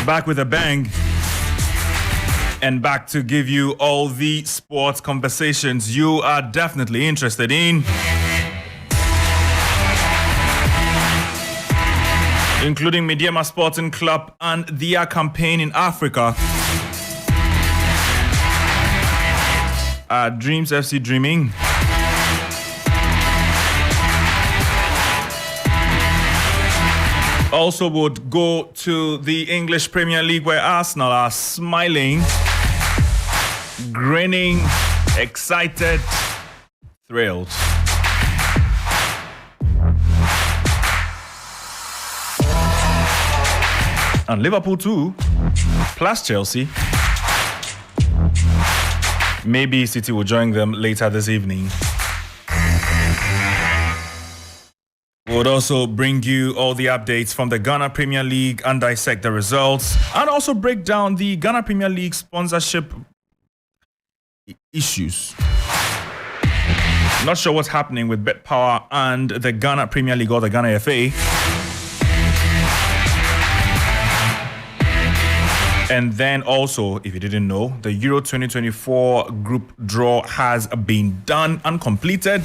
Back with a bang. And back to give you all the sports conversations you are definitely interested in. Including Mediema Sporting Club and their campaign in Africa. Dreams FC Dreaming. Also would go to the English Premier League where Arsenal are smiling, grinning, excited, thrilled. And Liverpool too, plus Chelsea. Maybe City will join them later this evening. We'll also bring you all the updates from the Ghana Premier League and dissect the results, and also break down the Ghana Premier League sponsorship issues. Not sure what's happening with BetPower and the Ghana Premier League or the Ghana FA. And then also, if you didn't know, the Euro 2024 group draw has been done and completed.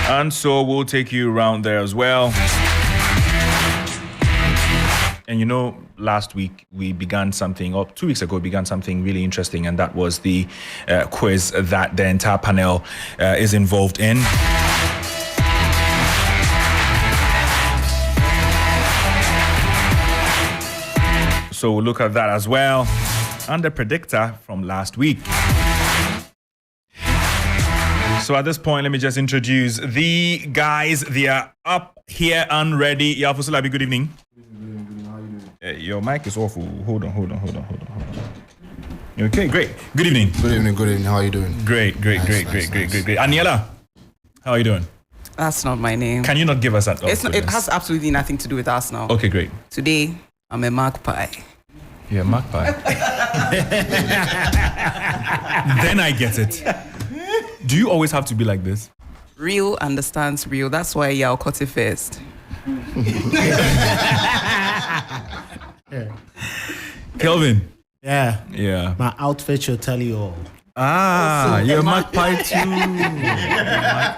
And so we'll take you around there as well. And you know, last week we began something, or 2 weeks ago we began something really interesting, and that was the quiz that the entire panel is involved in. So we'll look at that as well. And the predictor from last week. So at this point, let me just introduce the guys. They are up here and ready. Yafusulabi, good evening. Good evening. How are you doing? Your mic is awful. Hold on. Okay, great. Good evening. Good evening. How are you doing? Great. Great. Aniela, how are you doing? That's not my name. Can you not give us that? It has absolutely nothing to do with Arsenal. Okay, great. Today, I'm a magpie. You're a magpie. Then I get it. Do you always have to be like this? Real understands real. That's why y'all cut it first. Kelvin. Yeah. My outfit should tell you all. You're a magpie too. Magpie.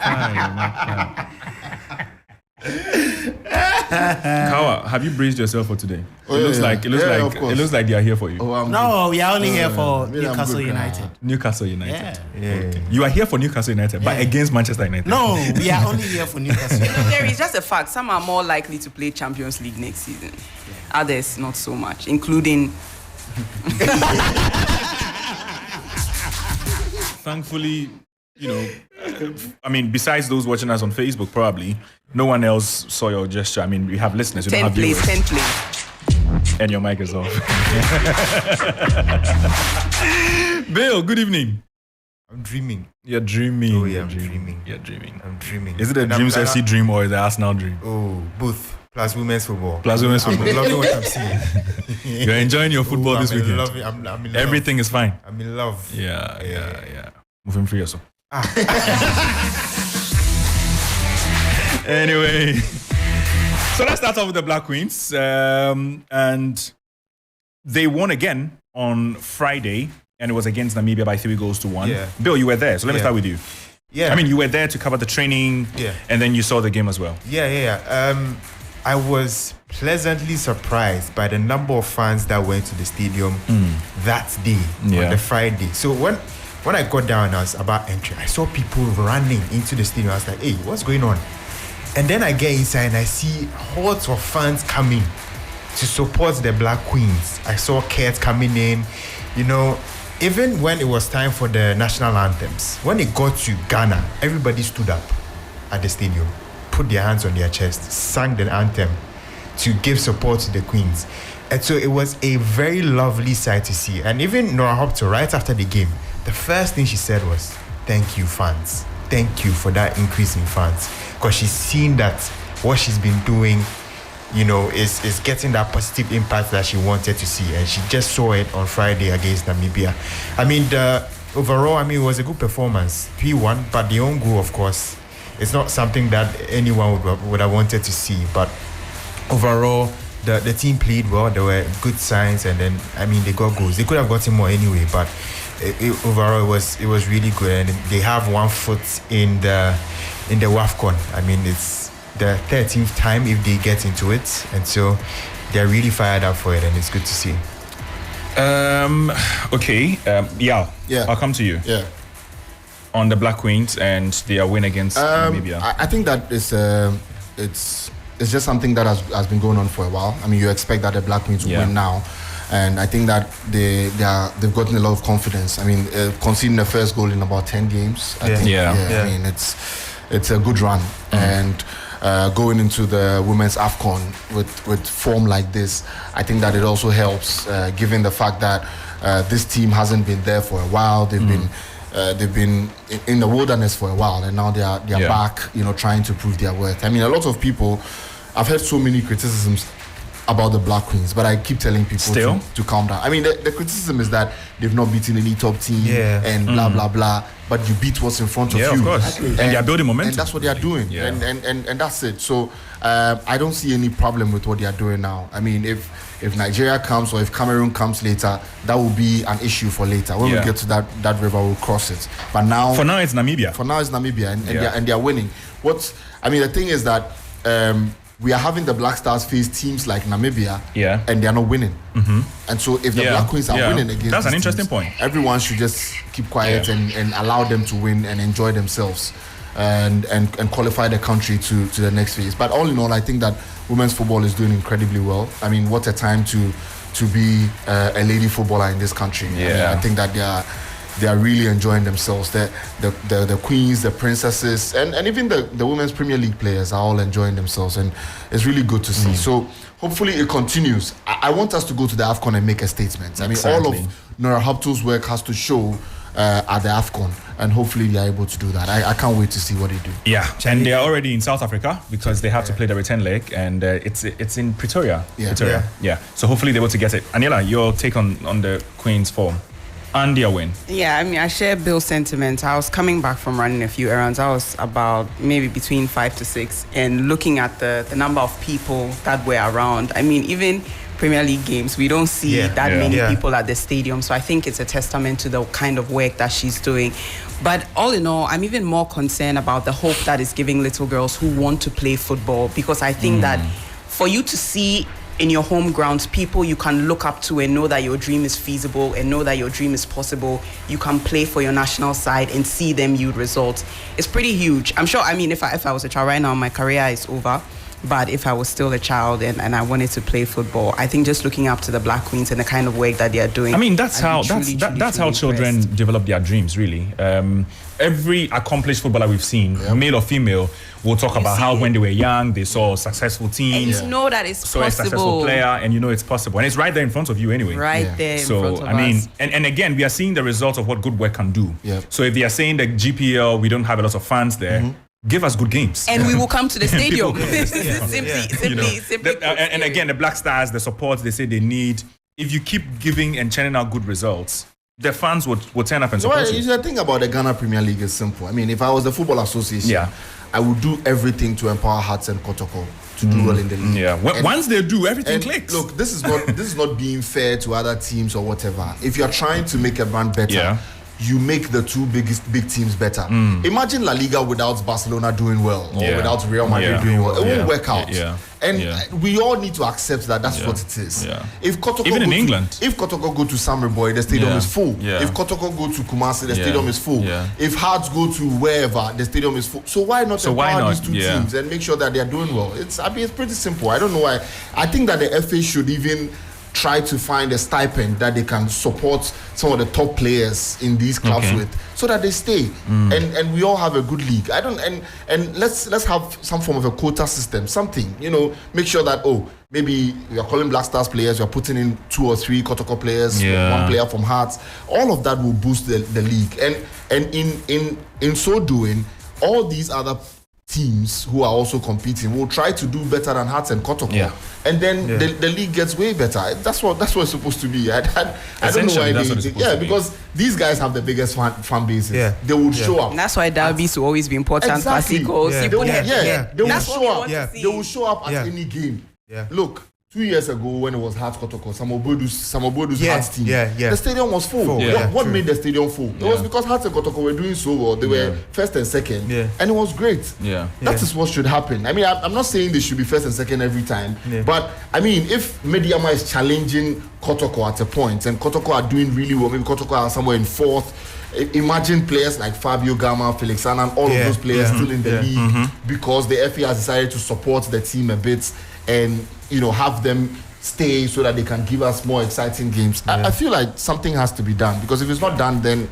Kawa, have you braced yourself for today? It looks like they are here for you. No, we are only here for Newcastle United. Newcastle United. Yeah. Okay. You are here for Newcastle United, but against Manchester United. No, we are only here for Newcastle. There is just a fact. Some are more likely to play Champions League next season. Others, not so much, including. Thankfully, you know, besides those watching us on Facebook, probably no one else saw your gesture. I mean, we have listeners. 10 plays. And your mic is off. Bill, good evening. I'm dreaming. You're dreaming. Oh, yeah, I'm dreaming. You're dreaming. I'm dreaming. Is it a Dreams FC dream or the Arsenal dream? Oh, both. Plus women's football. I'm loving what I'm seeing. You're enjoying your football this weekend. I'm in love. Everything is fine. I'm in love. Yeah. Moving free also. Ah. Anyway, so let's start off with the Black Queens. And they won again on Friday, and it was against Namibia by 3-1. Yeah. Bill, you were there, so let me start with you. Yeah. You were there to cover the training, and then you saw the game as well. Yeah. I was pleasantly surprised by the number of fans that went to the stadium that day, on the Friday. So when I got down, I was about entry, I saw people running into the stadium. I was like, hey, what's going on? And then I get inside and I see hordes of fans coming to support the Black Queens. I saw kids coming in, even when it was time for the national anthems. When it got to Ghana, everybody stood up at the stadium, put their hands on their chest, sang the anthem to give support to the Queens. And so it was a very lovely sight to see. And even Nora Hopto, right after the game, the first thing she said was, thank you, fans. Thank you for that increase in fans. Because she's seen that what she's been doing, is getting that positive impact that she wanted to see. And she just saw it on Friday against Namibia. Overall, it was a good performance. 3-1, but the own goal, of course, it's not something that anyone would have wanted to see. But overall, the team played well. There were good signs, and then they got goals. They could have gotten more anyway, but overall it was really good. And they have one foot in the WAFCON. It's the 13th time if they get into it, and so they're really fired up for it, and it's good to see. Okay. Yeah. I'll come to you. Yeah. On the Black Queens and their win against Namibia. I think that it's just something that has been going on for a while. You expect that the Black Queens will win now, and I think that they've gotten a lot of confidence. Conceding the first goal in about 10 games. I think, it's a good run, and going into the women's AFCON with form like this, I think that it also helps, given the fact that this team hasn't been there for a while. They've been in the wilderness for a while, and now they are back, trying to prove their worth. A lot of people, I've heard so many criticisms about the Black Queens, but I keep telling people to calm down. The criticism is that they've not beaten any top team and blah blah blah, but you beat what's in front of you. Of course. And they are building momentum, and that's what they are doing. And that's it. So I don't see any problem with what they are doing now. If Nigeria comes or if Cameroon comes later, that will be an issue for later. When we get to that river, we'll cross it. But now, for now it's Namibia. And they are winning. The thing is that we are having the Black Stars face teams like Namibia, and they are not winning. Mm-hmm. And so if the Black Queens are winning against that's an interesting teams, point. Everyone should just keep quiet and allow them to win and enjoy themselves and qualify the country to the next phase. But all in all, I think that women's football is doing incredibly well. What a time to be a lady footballer in this country. I think that they are really enjoying themselves. The queens, the princesses, and even the women's Premier League players are all enjoying themselves, and it's really good to see. So hopefully it continues. I want us to go to the AFCON and make a statement. All of Nora Haptul's work has to show at the AFCON, and hopefully they are able to do that. I can't wait to see what they do. And they are already in South Africa because they have to play the return leg, and it's in Pretoria. So hopefully they're able to get it. Aniela, your take on the Queens form and their win? I share Bill's sentiment. I was coming back from running a few errands. I was about maybe between 5 to 6, and looking at the number of people that were around. Even Premier League games, we don't see that many people at the stadium. So I think it's a testament to the kind of work that she's doing. But all in all, I'm even more concerned about the hope that is giving little girls who want to play football, because I think that for you to see in your home grounds people you can look up to and know that your dream is feasible and know that your dream is possible, you can play for your national side and see them yield results, it's pretty huge. I'm sure, if I was a child right now, my career is over. But if I was still a child and I wanted to play football, I think just looking up to the Black Queens and the kind of work that they are doing. That's how children develop their dreams, really. Every accomplished footballer we've seen, male or female, will talk about how when they were young, they saw successful teams. And you know that it's saw possible. A successful player, and you know it's possible. And it's right there in front of you anyway. Right there in front of us. And again, we are seeing the results of what good work can do. So if they are saying that GPL, we don't have a lot of fans there, give us good games. And we will come to the stadium. Simply. And again, the Black Stars, the support they say they need, if you keep giving and churning out good results, the fans would turn up and support you. The thing about the Ghana Premier League is simple. If I was the Football Association, I would do everything to empower Hearts and Kotoko to do well in the league. Once they do, everything clicks. Look, this is not being fair to other teams or whatever. If you're trying to make a brand better, you make the two big teams better. Imagine La Liga without Barcelona doing well or without Real Madrid doing well. It won't work out. And we all need to accept that that's what it is. If Kotoko even in England, if Kotoko go to Samurboy, the stadium is full. If Kotoko go to Kumasi, the stadium is full. If Hearts go to wherever, the stadium is full. So why not empower these two teams and make sure that they are doing well? It's pretty simple. I don't know why. I think that the FA should even try to find a stipend that they can support some of the top players in these clubs with, so that they stay and we all have a good league. And let's have some form of a quota system, something, make sure that maybe we are calling Black Stars players, we are putting in 2 or 3 Kotoko players, 1 player from Hearts. All of that will boost the league, and in so doing, all these other teams who are also competing will try to do better than Hearts and Kotoko, and then the league gets way better. That's what it's supposed to be. I don't know why because these guys have the biggest fan bases. They will show up. And that's why derbies will always be important. Classicals, they will show up. They will show up at any game. Look, 2 years ago when it was Hearts Kotoko, Samobodu's Hearts team, the stadium was full. What made the stadium full? It was because Hearts and Kotoko were doing so well. They were first and second, and it was great. That is what should happen. I mean, I'm not saying they should be first and second every time, but I mean, if Mediama is challenging Kotoko at a point, and Kotoko are doing really well, maybe Kotoko are somewhere in fourth. Imagine players like Fabio Gama, Felix Annan, all of those players still in the league because the FA has decided to support the team a bit and have them stay so that they can give us more exciting games. I feel like something has to be done, because if it's not done, then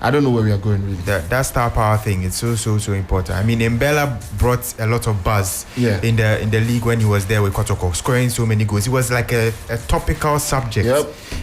I don't know where we are going really. That star power thing is so important. I mean, Mbella brought a lot of buzz in the league when he was there with Kotoko, scoring so many goals. It was like a topical subject.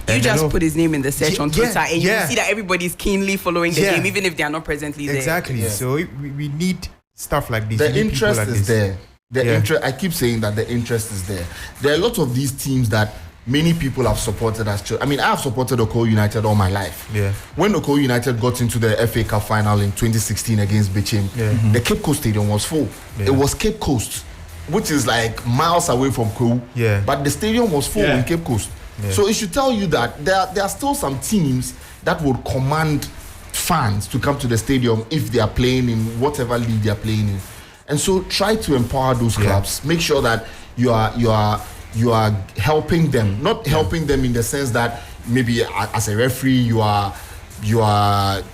You just put his name in the search on Twitter, and you see that everybody's keenly following the game, even if they are not presently there. Exactly. So we need stuff like this. The interest is there. I keep saying that the interest is there. There are a lot of these teams that many people have supported as children. I mean, I have supported Oko United all my life. When Oko United got into the FA Cup final in 2016 against Bichim, the Cape Coast Stadium was full. It was Cape Coast, which is like miles away from Kou. But the stadium was full in Cape Coast. So it should tell you that there are still some teams that would command fans to come to the stadium if they are playing in whatever league they are playing in. And so try to empower those clubs. Make sure that you are helping them, not helping them in the sense that maybe as a referee you are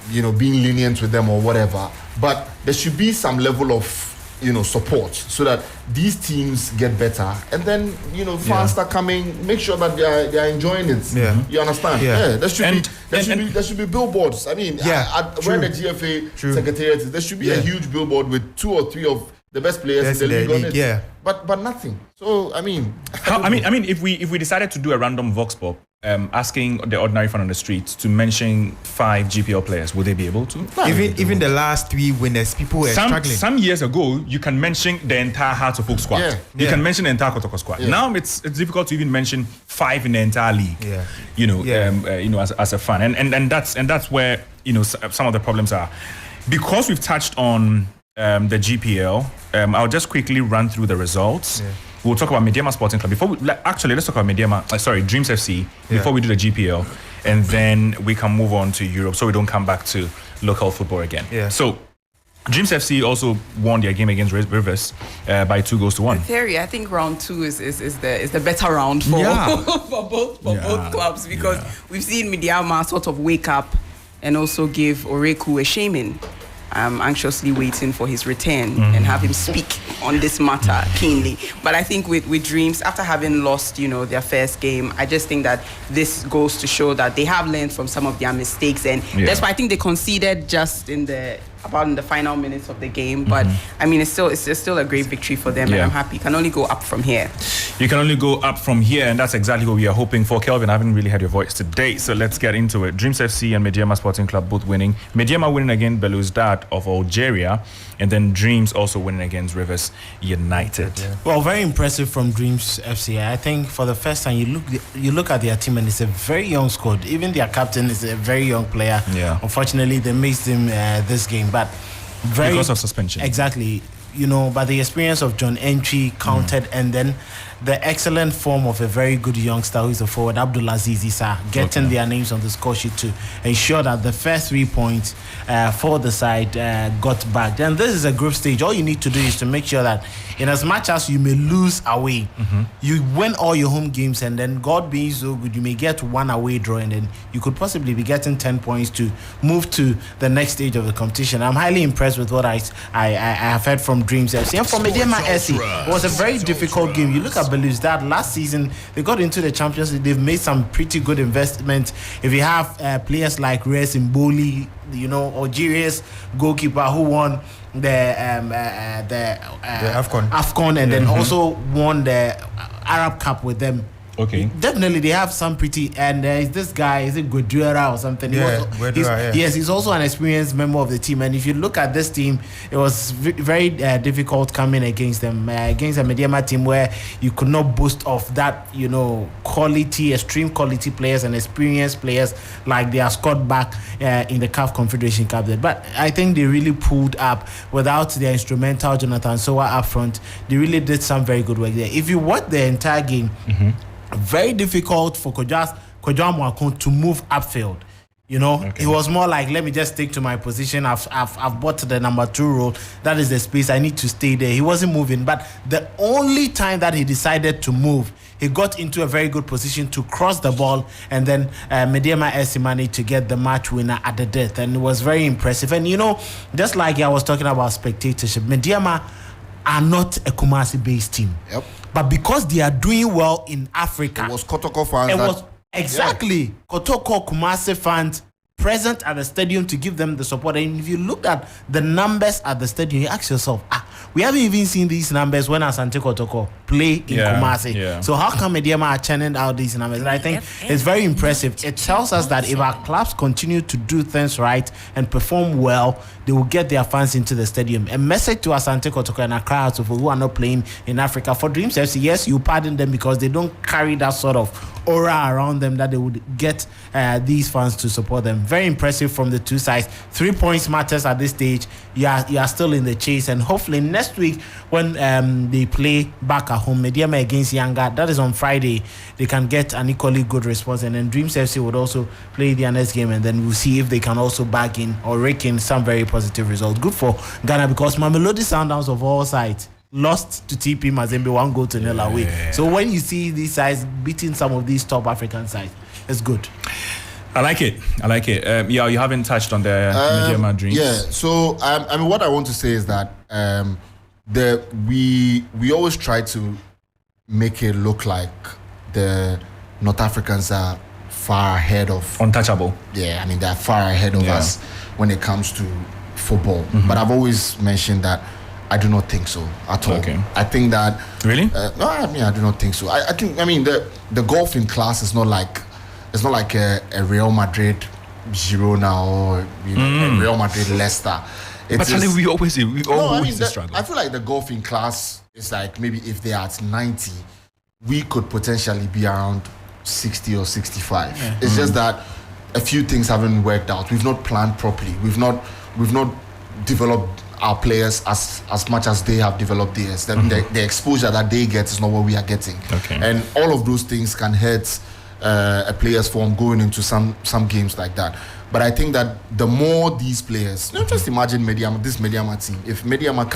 being lenient with them or whatever. But there should be some level of support so that these teams get better, and then fans start coming. Make sure that they are enjoying it. You understand? There should be billboards. I mean, where the GFA secretariat is, there should be a huge billboard with 2 or 3 of the best players in the league on it. But nothing. So I mean, if we decided to do a random vox pop, asking the ordinary fan on the street to mention 5 GPL players, would they be able to? Even the last 3 winners, people were struggling. Some years ago, you can mention the entire Hearts of Oak squad. You can mention the entire Kotoko squad. Now it's difficult to even mention 5 in the entire league. As a fan, and that's where some of the problems are. Because we've touched on the GPL, I'll just quickly run through the results. We'll talk about Mediama Sporting Club. Let's talk about Dreams FC before we do the GPL, and then we can move on to Europe so we don't come back to local football again. So Dreams FC also won their game against Rivers by 2-1. In theory, I think round 2 is the better round for both clubs, because we've seen Mediama sort of wake up and also give Oreku a shaming. I'm anxiously waiting for his return and have him speak on this matter keenly. But I think with Dreams, after having lost, their first game, I just think that this goes to show that they have learned from some of their mistakes, and that's why I think they conceded just in the final minutes of the game. But I mean, it's still a great victory for them, and I'm happy. You can only go up from here. You can only go up from here, and that's exactly what we are hoping for. Kelvin, I haven't really heard your voice today, so let's get into it. Dreams FC and Mediama Sporting Club both winning. Mediama winning against Belouizdad of Algeria, and then Dreams also winning against Rivers United. Well, very impressive from Dreams FC. I think for the first time you look at their team, and it's a very young squad. Even their captain is a very young player. Unfortunately, they missed him this game, but because of suspension. Exactly. But the experience of John Entry counted, and then the excellent form of a very good youngster who is a forward, Abdulaziz Issa, getting their names on the score sheet to ensure that the first 3 points for the side got back. And this is a group stage. All you need to do is to make sure that in as much as you may lose away, you win all your home games, and then God being so good, you may get 1 away draw, and then you could possibly be getting 10 points to move to the next stage of the competition. I'm highly impressed with what I have heard from Dreams FC. And from Mediama FC, it was a very difficult game. You look at Belouizdad last season, they got into the Champions League. They've made some pretty good investments. If you have players like Reyes Mboli, Algeria's goalkeeper who won the AFCON, and then also won the Arab Cup with them Okay. Definitely, they have some pretty. And is this guy? Is it Guedouara or something? Yes, he's also an experienced member of the team. And if you look at this team, it was very difficult coming against them, against a Mediama team where you could not boast of that, quality, extreme quality players and experienced players like their squad back in the CAF Confederation Cup. But I think they really pulled up without their instrumental Jonathan Sowa up front. They really did some very good work there. If you watch the entire game, very difficult for Kojo Amoakun to move upfield. It was more like, let me just stick to my position. I've bought the number 2 role. That is the space I need to stay there. He wasn't moving, but the only time that he decided to move, he got into a very good position to cross the ball, and then Mediama SC managed to get the match winner at the death, and it was very impressive. And just like I was talking about spectatorship, Mediama are not a Kumasi-based team. Yep. But because they are doing well in Africa, it was Kotoko fans. Exactly. Kotoko, Kumasi fans present at the stadium to give them the support. And if you look at the numbers at the stadium, you ask yourself, we haven't even seen these numbers when Asante Kotoko play in Kumasi. Yeah. So how come Mediama are churning out these numbers? And I think it's very impressive. It tells us that if our clubs continue to do things right and perform well, they will get their fans into the stadium. A message to Asante Kotoko and Accra Hearts who are not playing in Africa. For Dreams FC, yes, you pardon them because they don't carry that sort of aura around them that they would get these fans to support them. Very impressive from the two sides. 3 points matters at this stage. You are still in the chase, and hopefully next week when they play back at home, Mediama against Yanga, that is on Friday, they can get an equally good response. And then Dreams FC would also play their next game, and then we'll see if they can also bag in or rake in some very positive results. Good for Ghana, because Mamelodi Sundowns of all sides lost to TP Mazembe 1-0 away. So when you see these sides beating some of these top African sides, it's good. I like it. You haven't touched on the Mediama Dreams. Yeah. So what I want to say is that we always try to make it look like the North Africans are far ahead of untouchable. Yeah, they're far ahead of us when it comes to football. But I've always mentioned that I do not think so at all. Okay. I think that really. No, I do not think so. I think the golfing class is not like a Real Madrid Girona or a Real Madrid Leicester. But we always struggle. I feel like the golfing class is like, maybe if they are at 90, we could potentially be around 60 or 65. Yeah. It's just that a few things haven't worked out. We've not planned properly. We've not developed our players as much as they have developed theirs. The exposure that they get is not what we are getting. Okay. And all of those things can hurt a player's form going into some games like that. But I think that the more these players, just imagine this Mediama team. If Mediama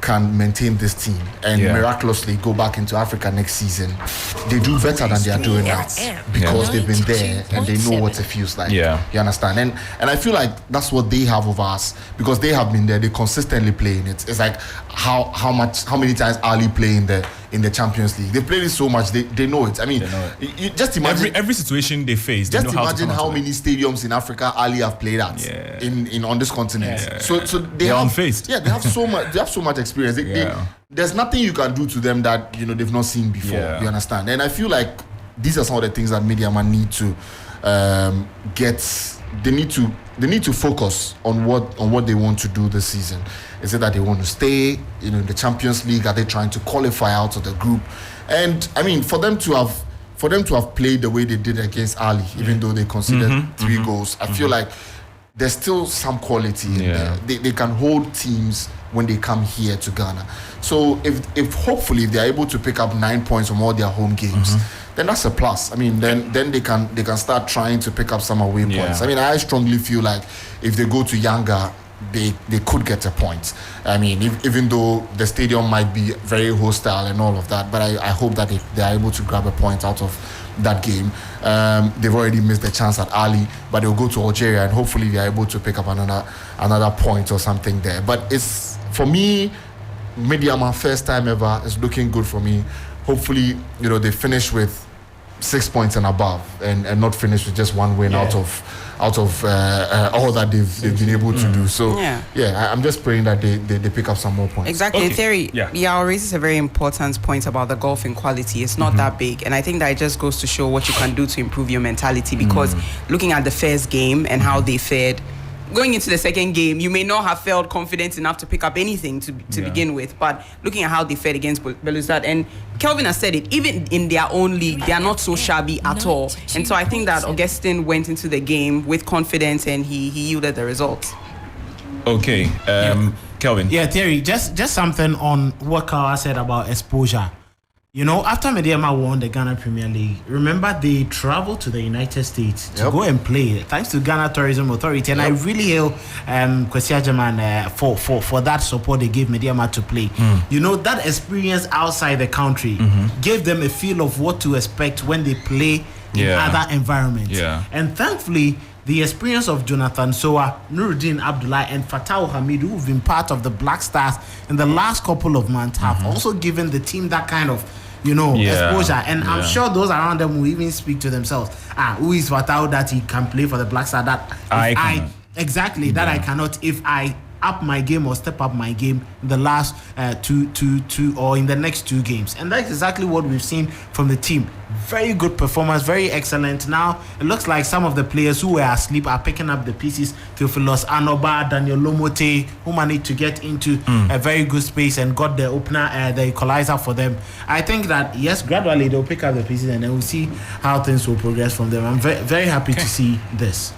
can maintain this team and miraculously go back into Africa next season, they do better than they are doing now because they've been there and they know what it feels like. Yeah. You understand? And I feel like that's what they have of us, because they have been there. They consistently play in it. It's like how many times Ali play in the Champions League. They played it so much, they know it. You just imagine every situation they face. They just know imagine how many stadiums in Africa Ali have played at in on this continent. Yeah. So they're unfazed. Yeah, they have so much. They have so much experience. There's nothing you can do to them that they've not seen before. You understand? And I feel like these are some of the things that Mediama need to get. They need to focus on what they want to do this season. Is it that they want to stay in the Champions League? Are they trying to qualify out of the group? And for them to have played the way they did against Ali, even though they conceded 3 goals, I feel like there's still some quality in there. They can hold teams when they come here to Ghana. So if hopefully they're able to pick up 9 points from all their home games, then that's a plus. Then they can start trying to pick up some away points. I strongly feel like if they go to Yanga, they could get a point. Even though the stadium might be very hostile and all of that, but I hope that they are able to grab a point out of that game. They've already missed the chance at Ali, but they'll go to Algeria and hopefully they are able to pick up another point or something there. But it's, for me, Mediama first time ever is looking good for me. Hopefully, they finish with 6 points and above, and not finish with just one win out of all that they've been able to do. So I'm just praying that they pick up some more points. Exactly. In theory, Yao raises a very important point about the golfing quality. It's not that big, and I think that it just goes to show what you can do to improve your mentality. Because looking at the first game and how they fared, going into the second game, you may not have felt confident enough to pick up anything to begin with. But looking at how they fared against Belouizdad, and Kelvin has said it, even in their own league, they are not so shabby at all. And so I think that Augustine went into the game with confidence and he yielded the results. Okay, Kelvin. Yeah, Thierry, just something on what Kawa said about exposure. You know, after Mediama won the Ghana Premier League, remember they traveled to the United States to go and play, thanks to Ghana Tourism Authority. And I really hail Kwesi Agyemang for that support they gave Mediama to play. You know, that experience outside the country gave them a feel of what to expect when they play in other environments. And thankfully, the experience of Jonathan Soa, Nuruddin Abdullah, and Fatau Hamid, who've been part of the Black Stars in the last couple of months, have also given the team that kind of, exposure. And I'm sure those around them will even speak to themselves. Who is Fatau that he can play for the Black Star? That I cannot. If I up my game or step up my game in the last two or in the next 2 games. And that's exactly what we've seen from the team. Very good performance, very excellent. Now it looks like some of the players who were asleep are picking up the pieces. Theophilus Anoba, Daniel Lomote, who managed to get into a very good space and got the opener, the equalizer for them. I think that yes, gradually they'll pick up the pieces and then we'll see how things will progress from them. I'm very, very happy to see this.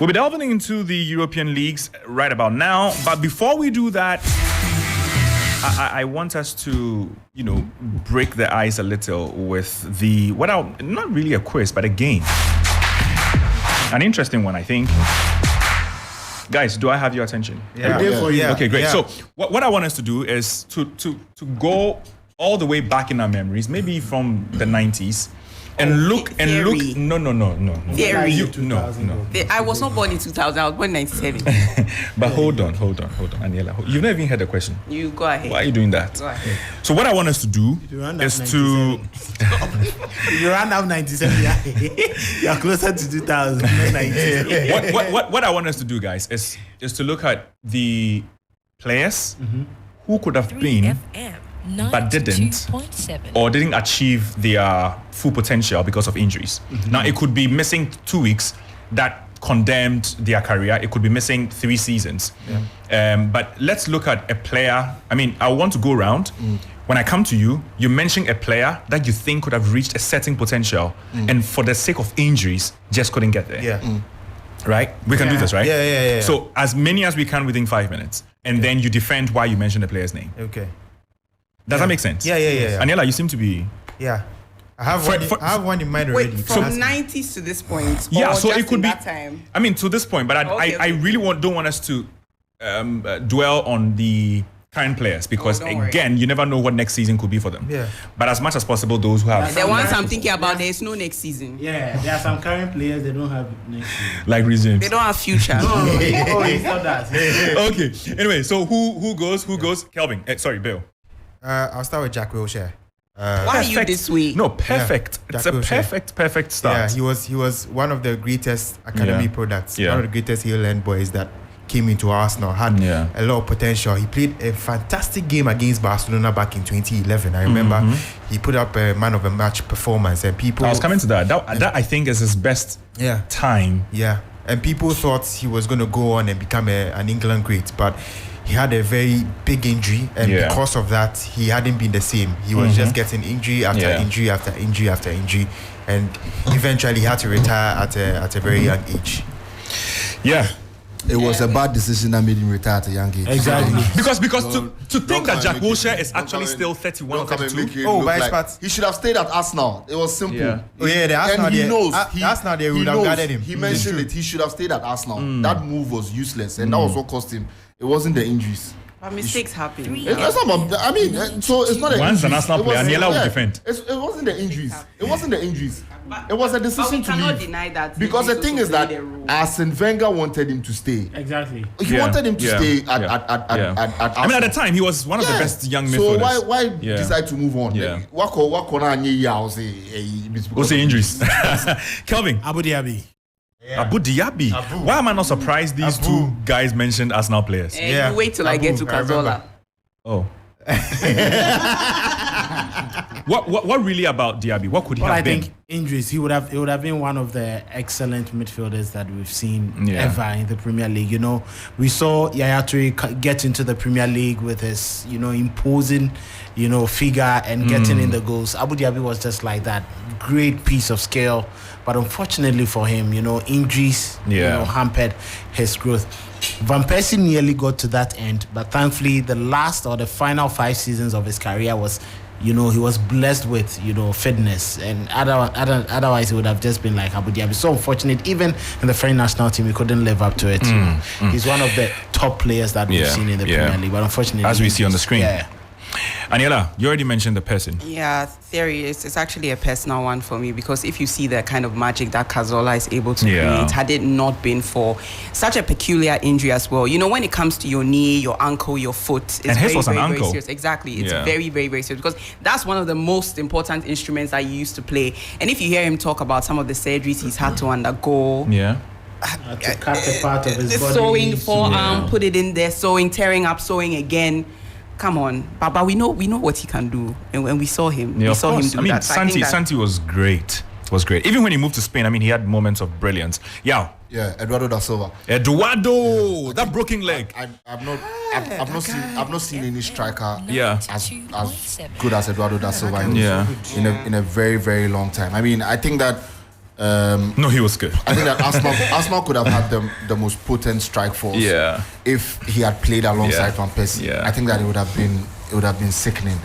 We'll be delving into the European leagues right about now. But before we do that, I want us to, break the ice a little with not really a quiz, but a game. An interesting one, I think. Guys, do I have your attention? Yeah. Okay, great. Yeah. So what I want us to do is to go all the way back in our memories, maybe from the 90s. And look. No. Theory. No. I was not born in 2000. I was born in 97. But hold on, Aniela. You've never even heard the question. You go ahead. Why are you doing that? Go ahead. So what I want us to do is to. You ran out 97. You're closer to 2000. What I want us to do, guys, is to look at the players who could have been. But didn't achieve their full potential because of injuries. Now, it could be missing 2 weeks that condemned their career. It could be missing 3 seasons. But let's look at a player. I mean, I want to go around. When I come to you, you mention a player that you think could have reached a certain potential and for the sake of injuries, just couldn't get there. Right? We can do this, right? Yeah. So as many as we can within 5 minutes. And then you defend why you mentioned the player's name. Okay. Does that make sense? Yeah. Aniela, you seem to be... Yeah. I have one in mind already. Wait, from 90s to this point? Yeah, so just it could in be... that time? I mean, to this point, but I really don't want us to dwell on the current players because, again, you never know what next season could be for them. Yeah. But as much as possible, those who have... The ones I'm thinking about, there's no next season. Yeah, there are some current players, they don't have next season. Like resumes. They don't have future. It's not that. Okay. Anyway, so who goes? Kelvin. Sorry, Bill. I'll start with Jack Wilshere. Why are you this way? No, perfect. Yeah, It's a perfect start. Yeah, he was one of the greatest academy products. Yeah. One of the greatest Hill-End boys that came into Arsenal, had a lot of potential. He played a fantastic game against Barcelona back in 2011. I remember he put up a man of the match performance, and people... I was coming to that. That I think is his best time. Yeah, and people thought he was going to go on and become an England great, but he had a very big injury, and because of that, he hadn't been the same. He was just getting injury after injury after injury after injury, and eventually he had to retire at a very young age. Yeah. It was a bad decision that made him retire at a young age. Exactly. Because to think that Jack Wilshere is actually still 31 or 32. He should have stayed at Arsenal. It was simple. Yeah. The Arsenal, and he knows. Arsenal, they would have guarded him. He mentioned it. He should have stayed at Arsenal. That move was useless, and that was what cost him. It wasn't the injuries. But mistakes happen. That's not. I mean, so it's not. Once an Arsenal player, Aniela will defend. It wasn't the injuries. It wasn't the injuries. It was a decision to leave. Cannot deny that. Because the thing is that Arsene Wenger wanted him to stay. Exactly. He wanted him to stay at Arsenal. I mean, at the time, he was one of the best young midfielders. So why decide to move on? Yeah. What We'll say injuries. Kelvin. Abu Dhabi. Yeah. Abu Dhabi. Why am I not surprised these two guys mentioned Arsenal players? You wait till I get to Cazorla. Oh. What really about Diaby? What could he have been? I think injuries. It would have been one of the excellent midfielders that we've seen ever in the Premier League. You know, we saw Yaya Toure get into the Premier League with his, imposing, figure and getting in the goals. Abu Dhabi was just like that. Great piece of skill, but unfortunately for him, injuries, hampered his growth. Van Persie nearly got to that end, but thankfully the last or the final 5 seasons of his career was, he was blessed with, fitness, and otherwise it would have just been like Abu Dhabi. So unfortunate, even in the French national team, he couldn't live up to it. He's one of the top players that we've seen in the Premier League, but unfortunately, as we see on the screen. Aniela, you already mentioned the person. Yeah, theory is it's actually a personal one for me, because if you see the kind of magic that Cazorla is able to create, had it not been for such a peculiar injury as well. When it comes to your knee, your ankle, your foot, it's and his was an ankle. Very serious. Exactly. It's very, very, very serious, because that's one of the most important instruments that you used to play. And if you hear him talk about some of the surgeries he's had to undergo, to cut a part of his body, sewing forearm, put it in there, sewing, tearing up, sewing again. Come on, but we know what he can do, and we saw him. We saw him do that. Santi was great. Even when he moved to Spain, he had moments of brilliance. Yeah, Eduardo da Silva. That broken leg. I've not seen any striker as good as Eduardo da Silva in a very, very long time. I think that. No, he was good. I think that Arsenal could have had the most potent strike force if he had played alongside Van Persie. I think that it would have been sickening.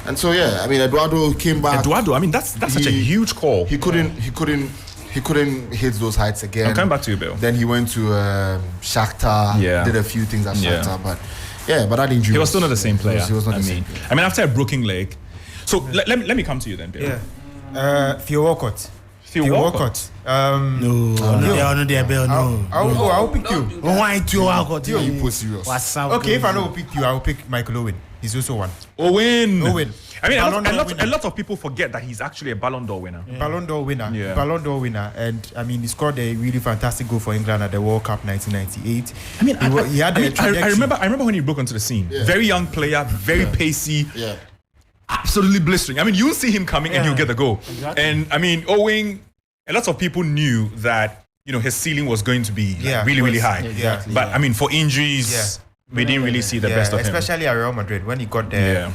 And so Eduardo came back. That's such a huge call. He couldn't hit those heights again. I'm coming back to you, Bill. Then he went to Shakhtar, did a few things at Shakhtar, but that injury. He was still not the same player. He was not the same player. After a broken leg. So let me come to you then, Bill. Theo Walcott. Theo Walcott. No. I'll pick you. Why Theo Walcott? You put serious. Okay, if I don't pick you, I'll pick Michael Owen. He's also one. Owen. A lot of people forget that he's actually a Ballon d'Or winner. Ballon d'Or winner. And he scored a really fantastic goal for England at the World Cup 1998. I remember when he broke onto the scene. Very young player, very pacey. Absolutely blistering. You see him coming and he'll get the goal. Exactly. And Owen, a lot of people knew that his ceiling was going to be really, really high. Exactly. But for injuries, we didn't really see the best of him. Especially at Real Madrid, when he got the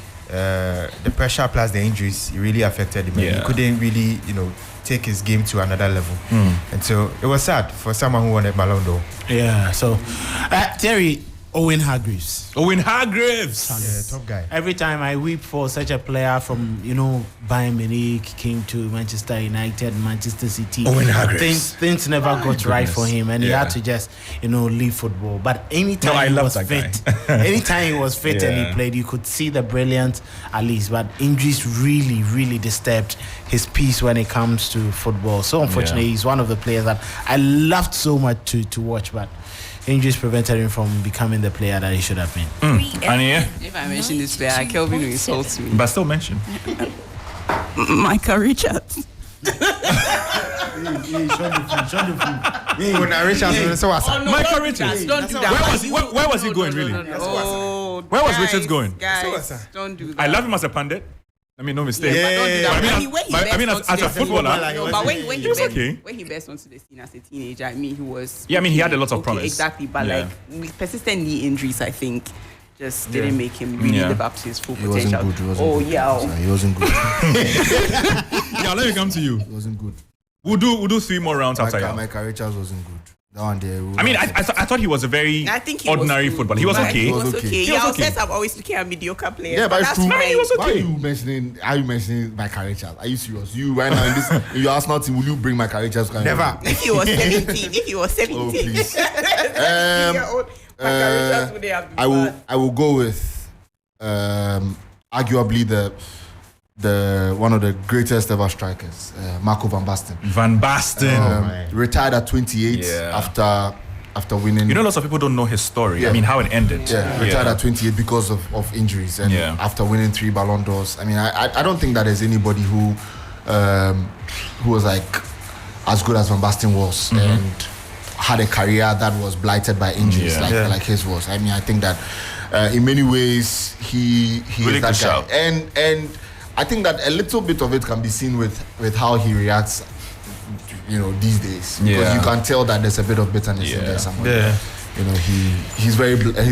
pressure plus the injuries, it really affected him. He couldn't really, take his game to another level. And so it was sad for someone who won a Ballon d'Or. Yeah. So, Terry, Owen Hargreaves. Yeah, top guy. Every time I weep for such a player from, Bayern Munich, came to Manchester United, Manchester City. Owen Hargreaves. Things never got right for him, and he had to just, leave football. But anytime he was fit, anytime he was fit and he played, you could see the brilliance at least. But injuries really, really disturbed his peace when it comes to football. So unfortunately, he's one of the players that I loved so much to watch, but injuries prevented him from becoming the player that he should have been. If I mention this player, Kelvin will insult me. But still mention. Michael Richards. Michael Richards. Don't do that. Where was he going, really? Where was Richards going? Guys, don't do that. I love him as a pundit. I mean, no mistake. I mean, as a footballer, but when he was okay. When he burst onto the scene as a teenager, I mean, he was. Yeah, I mean, he had a lot of promise. Exactly, but with persistent knee injuries, I think just didn't make him really live up to his full potential. He wasn't good. Let me come to you. He wasn't good. We'll do 3 more rounds after you. Michael Richards wasn't good. That one there. I mean, I thought he was a very ordinary footballer. He was okay. He was okay. I said I'm always looking at mediocre players. Yeah, but that's true. He was okay. Why are you mentioning Michael Richards? Are you serious? You right now in your Arsenal team, will you bring Michael Richards? Never. If he was 17. Oh, please. I will go with arguably the one of the greatest ever strikers, Marco van Basten. Retired at 28 after winning. Lots of people don't know his story. Yeah. I mean, how it ended. Yeah, retired at 28 because of injuries, and after winning 3 Ballon d'Ors. I mean, I don't think that there's anybody who was like as good as Van Basten was and had a career that was blighted by injuries like his was. I mean, I think that in many ways he really is that guy. Shout. And I think that a little bit of it can be seen with how he reacts, these days. Because you can tell that there's a bit of bitterness in there somewhere. Yeah. He's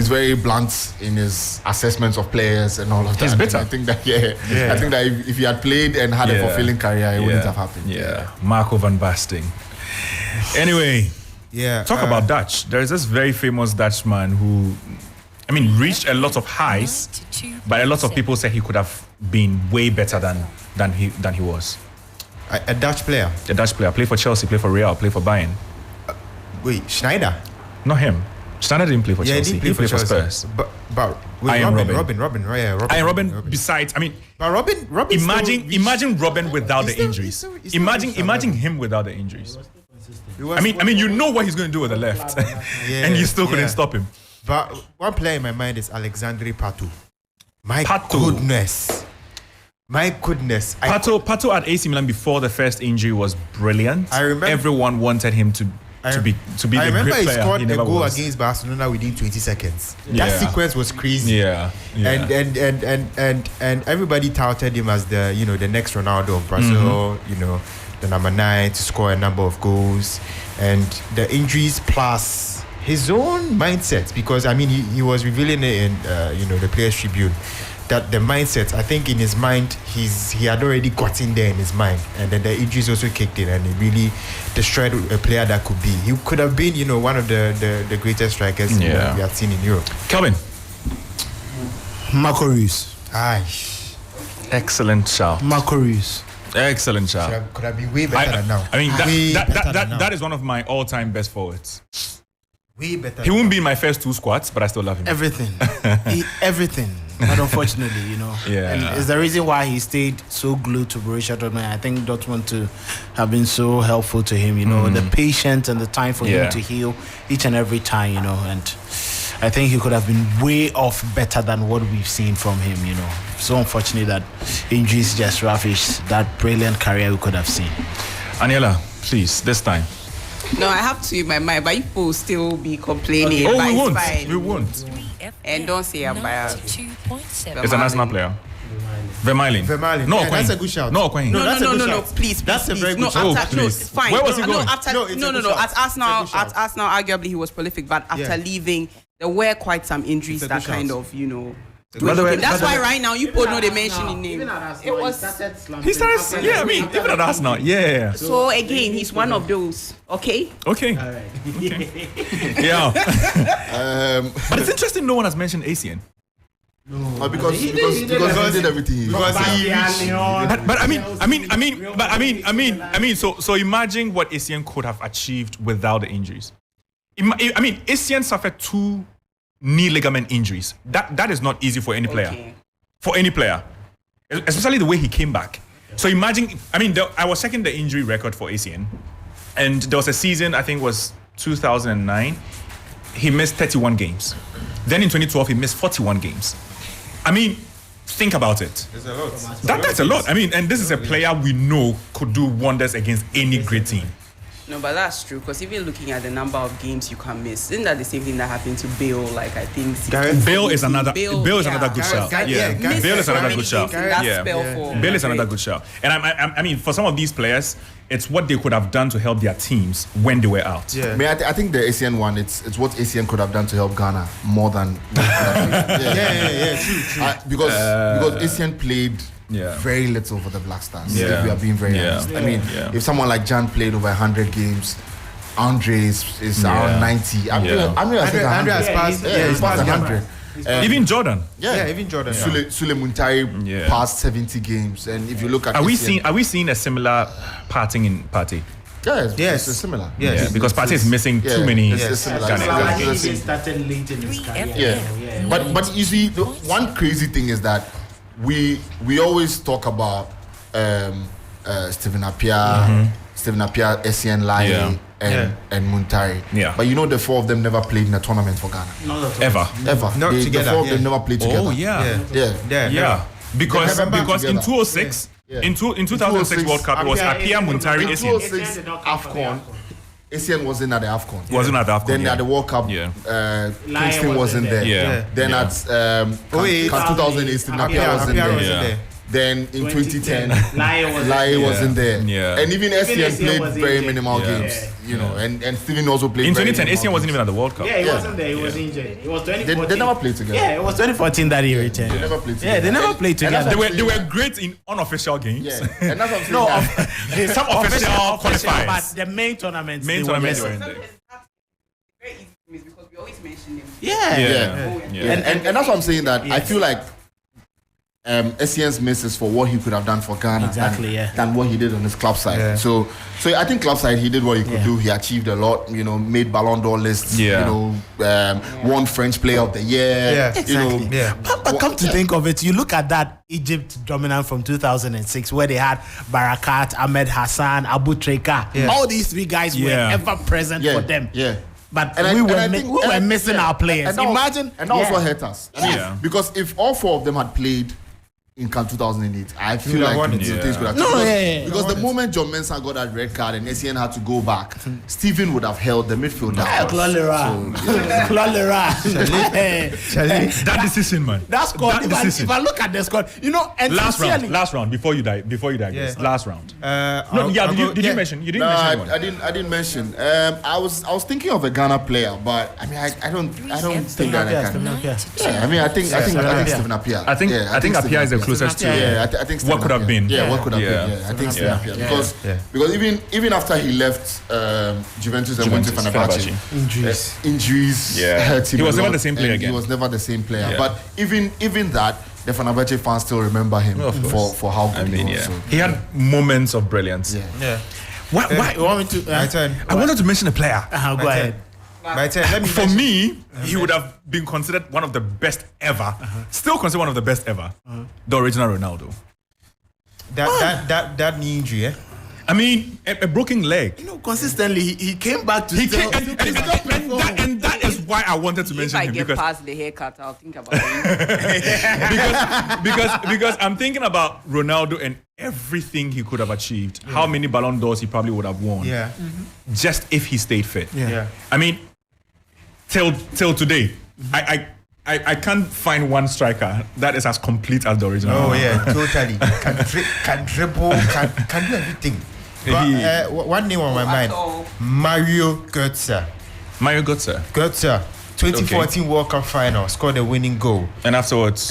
very blunt in his assessments of players and all of that. He's bitter. I think that I think that if he had played and had a fulfilling career, it wouldn't have happened. Yeah. Marco van Basten. Anyway, talk about Dutch. There is this very famous Dutchman who, I mean, reached a lot of highs, but a lot of people say he could have been way better than he was. A Dutch player? A Dutch player. Played for Chelsea, played for Real, played for Bayern. Wait, Schneider? Not him. Schneider didn't play for Chelsea. He played for Spurs. But Robin. Besides, I mean, but Robin. Imagine Robin without the injuries. Imagine him without the injuries. I mean, what he's going to do with the left, and you still couldn't stop him. But one player in my mind is Alexandre Pato. My goodness. Pato at AC Milan before the first injury was brilliant. I remember everyone wanted him to be the great player. I remember he scored a goal was. Against Barcelona within 20 seconds. That sequence was crazy. Yeah. And everybody touted him as the the next Ronaldo of Brazil. The number 9 to score a number of goals, and the injuries plus his own mindset, because I mean he was revealing it in the Players Tribune, that the mindset, I think in his mind he had already gotten there in his mind, and then the injuries also kicked in and it really destroyed a player that could be. He could have been one of the greatest strikers we have seen in Europe. Kelvin. Marco Reus. Excellent shout. Marco Reus. Excellent shout. Could have been way better than now. I mean that is one of my all-time best forwards. Way better. He won't be in my first 2 squads, but I still love him. Everything. But unfortunately, and it's the reason why he stayed so glued to Borussia Dortmund. I think Dortmund to have been so helpful to him, the patience and the time for him to heal each and every time, and I think he could have been way off better than what we've seen from him, So unfortunate that injuries just ravished that brilliant career we could have seen. Aniela, please, this time. No, I have to in my mind, but people will still be complaining. Oh, but we won't. And don't say I'm biased. It's a national player. Vermaelen. No, that's a good shout. No, please. That's a very good shout. No, it's fine. Where was he going? At Arsenal, arguably he was prolific, but after leaving, there were quite some injuries that kind of, That's why right now you put no they mention in name. It was he started. Yeah, I mean even at us now. Yeah. So again, he's one of those. Okay. All right. Okay. Yeah. But it's interesting. No one has mentioned ACN. No, because he did everything. But I mean, so imagine what ACN could have achieved without the injuries. I mean, ACN suffered 2 knee ligament injuries. That is not easy for any player. Okay. For any player, especially the way he came back. So imagine, I mean, I was checking the injury record for ACN, and there was a season, I think it was 2009. He missed 31 games. Then in 2012, he missed 41 games. I mean, think about it. There's a lot. That's a lot. I mean, and this is a player we know could do wonders against any great team. No, but that's true, because even looking at the number of games you can miss, isn't that the same thing that happened to Bale? Like, I think Bale is another good shout. Bale is another good shout. Bale is another good shout. And I mean, for some of these players, it's what they could have done to help their teams when they were out. Yeah. I think the ACN one, it's what ACN could have done to help Ghana more than. True. Because ACN played. Very little for the Black Stars. If we are being very honest. I mean, if someone like Jan played over 100 games, Andre is around 90. Andre has passed 100. Even Jordan. Even Jordan. Sule Muntari passed 70 games, and if you look at are we seeing a similar party? Yes, it's similar. Yes, because Partey is missing too many. It's similar. I think he started late in his career. But you see, the one crazy thing is that we always talk about Stephen Appiah, SCN Lai, and Muntari. Yeah. But you know the 4 of them never played in a tournament for Ghana. Ever. Not together. The 4 of them never played together. Oh yeah. Because in 2006. In 2006 World Cup, it was Appiah, Muntari, in 2006 AFCON, ACN wasn't at the AFCON. Wasn't at the AFCON. Then at the World Cup, Kingston wasn't there. Then at 2018, Appiah wasn't there. Then in 2010, Lai wasn't there. And even SCN played very minimal games, you know, and Steven also played. In 2010, SCN wasn't even at the World Cup. He wasn't there. He was injured. It was 2014. They never played together. Yeah, it was 2014 that he returned. They never played together. They never played together. They were great in unofficial games. And that's what I'm saying. Some official qualifiers. But the main tournaments, they were in there. Very easy for me because we always mention them. And that's what I'm saying, that I feel like SCN's misses for what he could have done for Ghana than what he did on his club side. So I think club side he did what he could do. He achieved a lot, you know, made Ballon d'Or lists, you know, won French Player of the Year. You know, but come to think of it, you look at that Egypt dominant from 2006 where they had Barakat, Ahmed Hassan, Abu Treka. All these 3 guys were ever present for them. But we were missing our players. Imagine. And that also hurt us. Because if all 4 of them had played in CAN 2008, I feel like things could have changed. Because the moment John Mensah got that red card and SCN had to go back, Stephen would have held the midfield down. That decision, man. That squad. If I look at the squad, you know, and last round before you die. Last round. Did you mention? You didn't mention anyone. I didn't mention. I was thinking of a Ghana player, but I mean, I don't think that I can. I mean, I think Stephen Appiah. I think Appiah is the closest to I think what could have been. What could have been. I think Stephen Appiah. Because even after he left Juventus and went to Fenerbahce, injuries hurt him. He was never the same player again. He was never the same player. But even that, the Fenerbahce fans still remember him for how good he was. He had moments of brilliance. Why? You want me to? My turn. I wanted to mention a player. Go ahead. My turn. For me, he would have been considered one of the best ever. Still considered one of the best ever. The original Ronaldo. That knee injury, I mean, a broken leg. You know, consistently he came back to. And that is why I wanted to mention him. If I get past the haircut, I'll think about it. because I'm thinking about Ronaldo and everything he could have achieved. How many Ballon d'Ors he probably would have won. Just if he stayed fit. I mean, till today, I can't find one striker that is as complete as the original. Oh yeah, totally. Can dribble, can do everything. But, one name on my mind: Mario Götze. Mario Götze. 2014 World Cup final, scored a winning goal. And afterwards,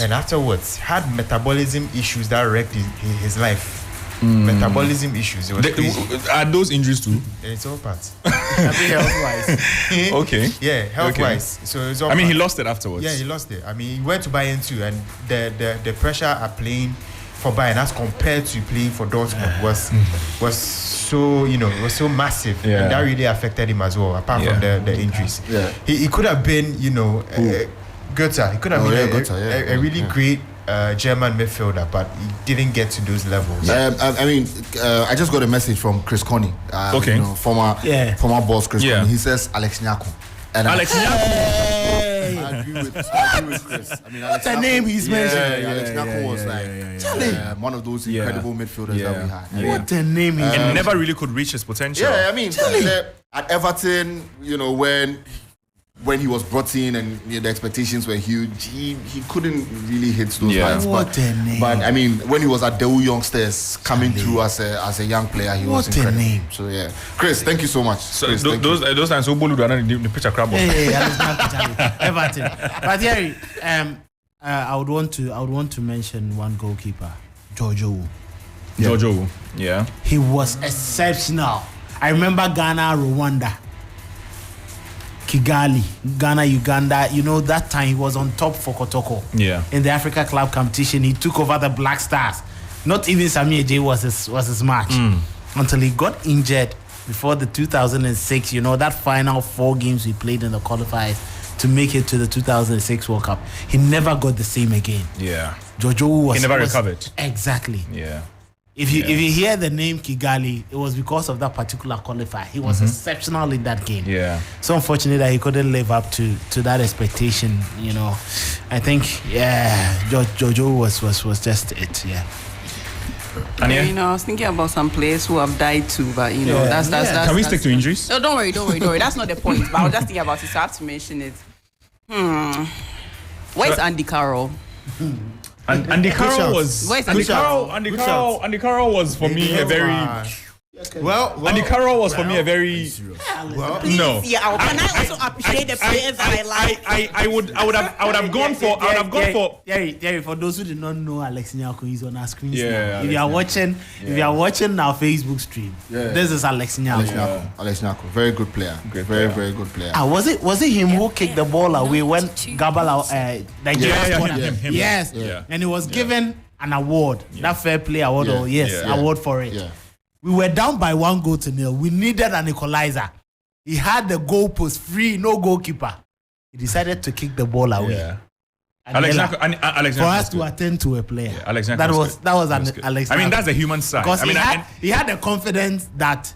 had metabolism issues that wrecked his life. Metabolism issues. It was crazy. Are those injuries too? It's all parts. Health-wise. Okay. Yeah, health-wise. Okay. So it's all I mean, parts. he lost it afterwards. Yeah, he lost it. I mean, he went to Bayern too, and the pressure at playing for Bayern as compared to playing for Dortmund was so, it was so massive. Yeah. And that really affected him as well, apart from the injuries. Yeah. He could have been, Goethe. He could have been a really great German midfielder, but he didn't get to those levels. I just got a message from Chris Coney, former boss Chris Coney. He says Alex Nyako. And Alex Nyako. I agree with Chris. I mean, Alex the name he's mentioned. Alex Nyako was one of those incredible midfielders that we had. What a name! And never really could reach his potential. Yeah, I mean, at Everton, when he was brought in and the expectations were huge, he couldn't really hit those lines. What a name! But I mean, when he was at Daewoo Youngsters coming through as a young player, he was incredible. What a name! So yeah, Chris, thank you so much. So Chris, those times, Obolu the picture crab. Everton. But Jerry, I would want to mention one goalkeeper, Jojo. Jojo, yeah. He was exceptional. I remember Ghana, Rwanda. Kigali, Ghana, Uganda. That time he was on top for Kotoko. Yeah. In the Africa Club competition, he took over the Black Stars. Not even Samir J was his match until he got injured before the 2006. That final 4 games we played in the qualifiers to make it to the 2006 World Cup. He never got the same again. Yeah. Jojo He never recovered. Exactly. Yeah. If you hear the name Kigali, it was because of that particular qualifier. He was exceptional in that game. Yeah. So unfortunate that he couldn't live up to that expectation. I think Jojo was just it. Yeah. And I was thinking about some players who have died too, but that's. Can we stick to injuries? No, don't worry. That's not the point. But I was just thinking about it, so I have to mention it. Where's Andy Carroll? Andy Carroll was. Andy Carroll was for me a very. Andy Carroll was for me a very. No. Yeah, can I also appreciate the players I like? I would have gone for. Jerry, for those who did not know, Alex Nyako is on our screen. Yeah, if you are watching our Facebook stream, this is Alex Nyako. Alex Nyako, very good player. Very good player. Was it him who kicked the ball away when Gabala Nigeria scored him? Yes. Yeah. And he was given an award, that fair play award, award for it. Yeah. We were down by 1-0. We needed an equalizer. He had the goalpost free, no goalkeeper. He decided to kick the ball away. Yeah. Alex for us to attend to a player. Yeah, Alex that was Alex. I mean, that's the human side. Because he had the confidence that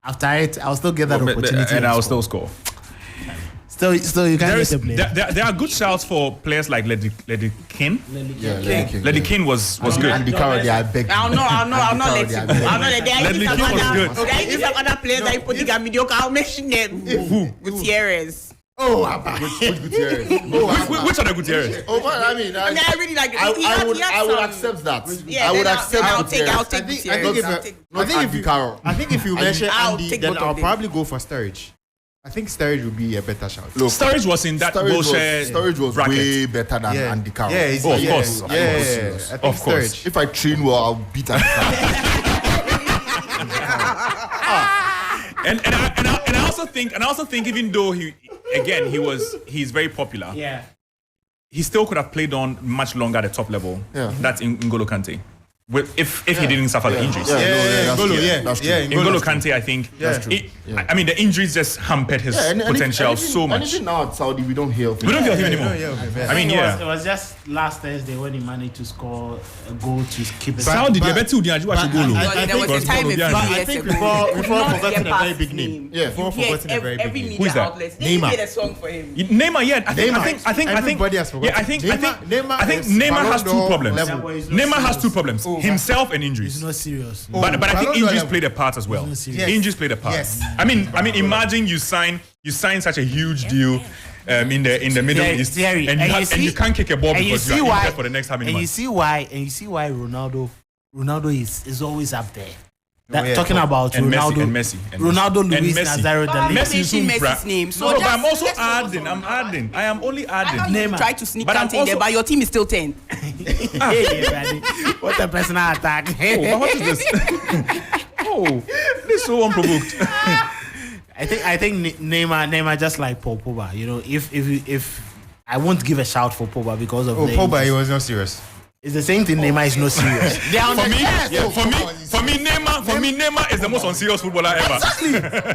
after it, I'll still get that opportunity. And I'll still score. So you can't get a player. There are good shouts for players like Lady King. Lady King was good. Andy Carroll, I beg. I'll not let you go. Ledley King was good. There are some other players that you put in mediocre. I'll mention them. Gutierrez. Which Gutierrez? Which are the Gutierrez? I really like it. I would accept that. Yeah, I would accept. I'll take Gutierrez. I think if you mention Andy, then I'll probably go for Sturridge. I think Sturridge would be a better shout. Look, Sturridge was in that bullshit. Sturridge was bracket. way better than Andy Carroll. Of course. If I train well, I'll beat Andy Carroll. And I also think even though he's very popular. Yeah. He still could have played on much longer at the top level. Yeah. That's N'Golo Kante. If he didn't suffer the injuries. That's true. N'Golo Kante, I think. That's true. I mean, the injuries just hampered his potential so much. And even now at Saudi, we don't hear him. We don't hear him anymore. I mean, it was just last Thursday when he managed to score a goal to keep it. Saudi, they bet you There was a time I think before forgetting a very big name. Yeah. Before forgetting a very big name. Who is that? Neymar. Made a song for him. Neymar, yeah. I think everybody has forgotten. Yeah, I think Neymar has two problems. Neymar has two problems: himself and injuries. It's not serious. But I think injuries played a part as well. Yes. Injuries played a part. Yes. I mean, imagine you sign such a huge deal in the Middle East, and you can't kick a ball because you are injured for the next how many months. And you see why Ronaldo is always up there. Talking about and Ronaldo and Messi. Ronaldo, Luis Nazario, Messi's name. So no, but I'm also adding. I am only adding. Neymar. Try to sneak Kante there, but your team is still 10. What a personal attack. But what is this? This is so unprovoked. I think Neymar just like Paul Pogba. You know, if I won't give a shout for Pogba because of Pogba, he was not serious. It's the same thing. Neymar is not serious. For me, Neymar is the most unserious footballer ever. Exactly.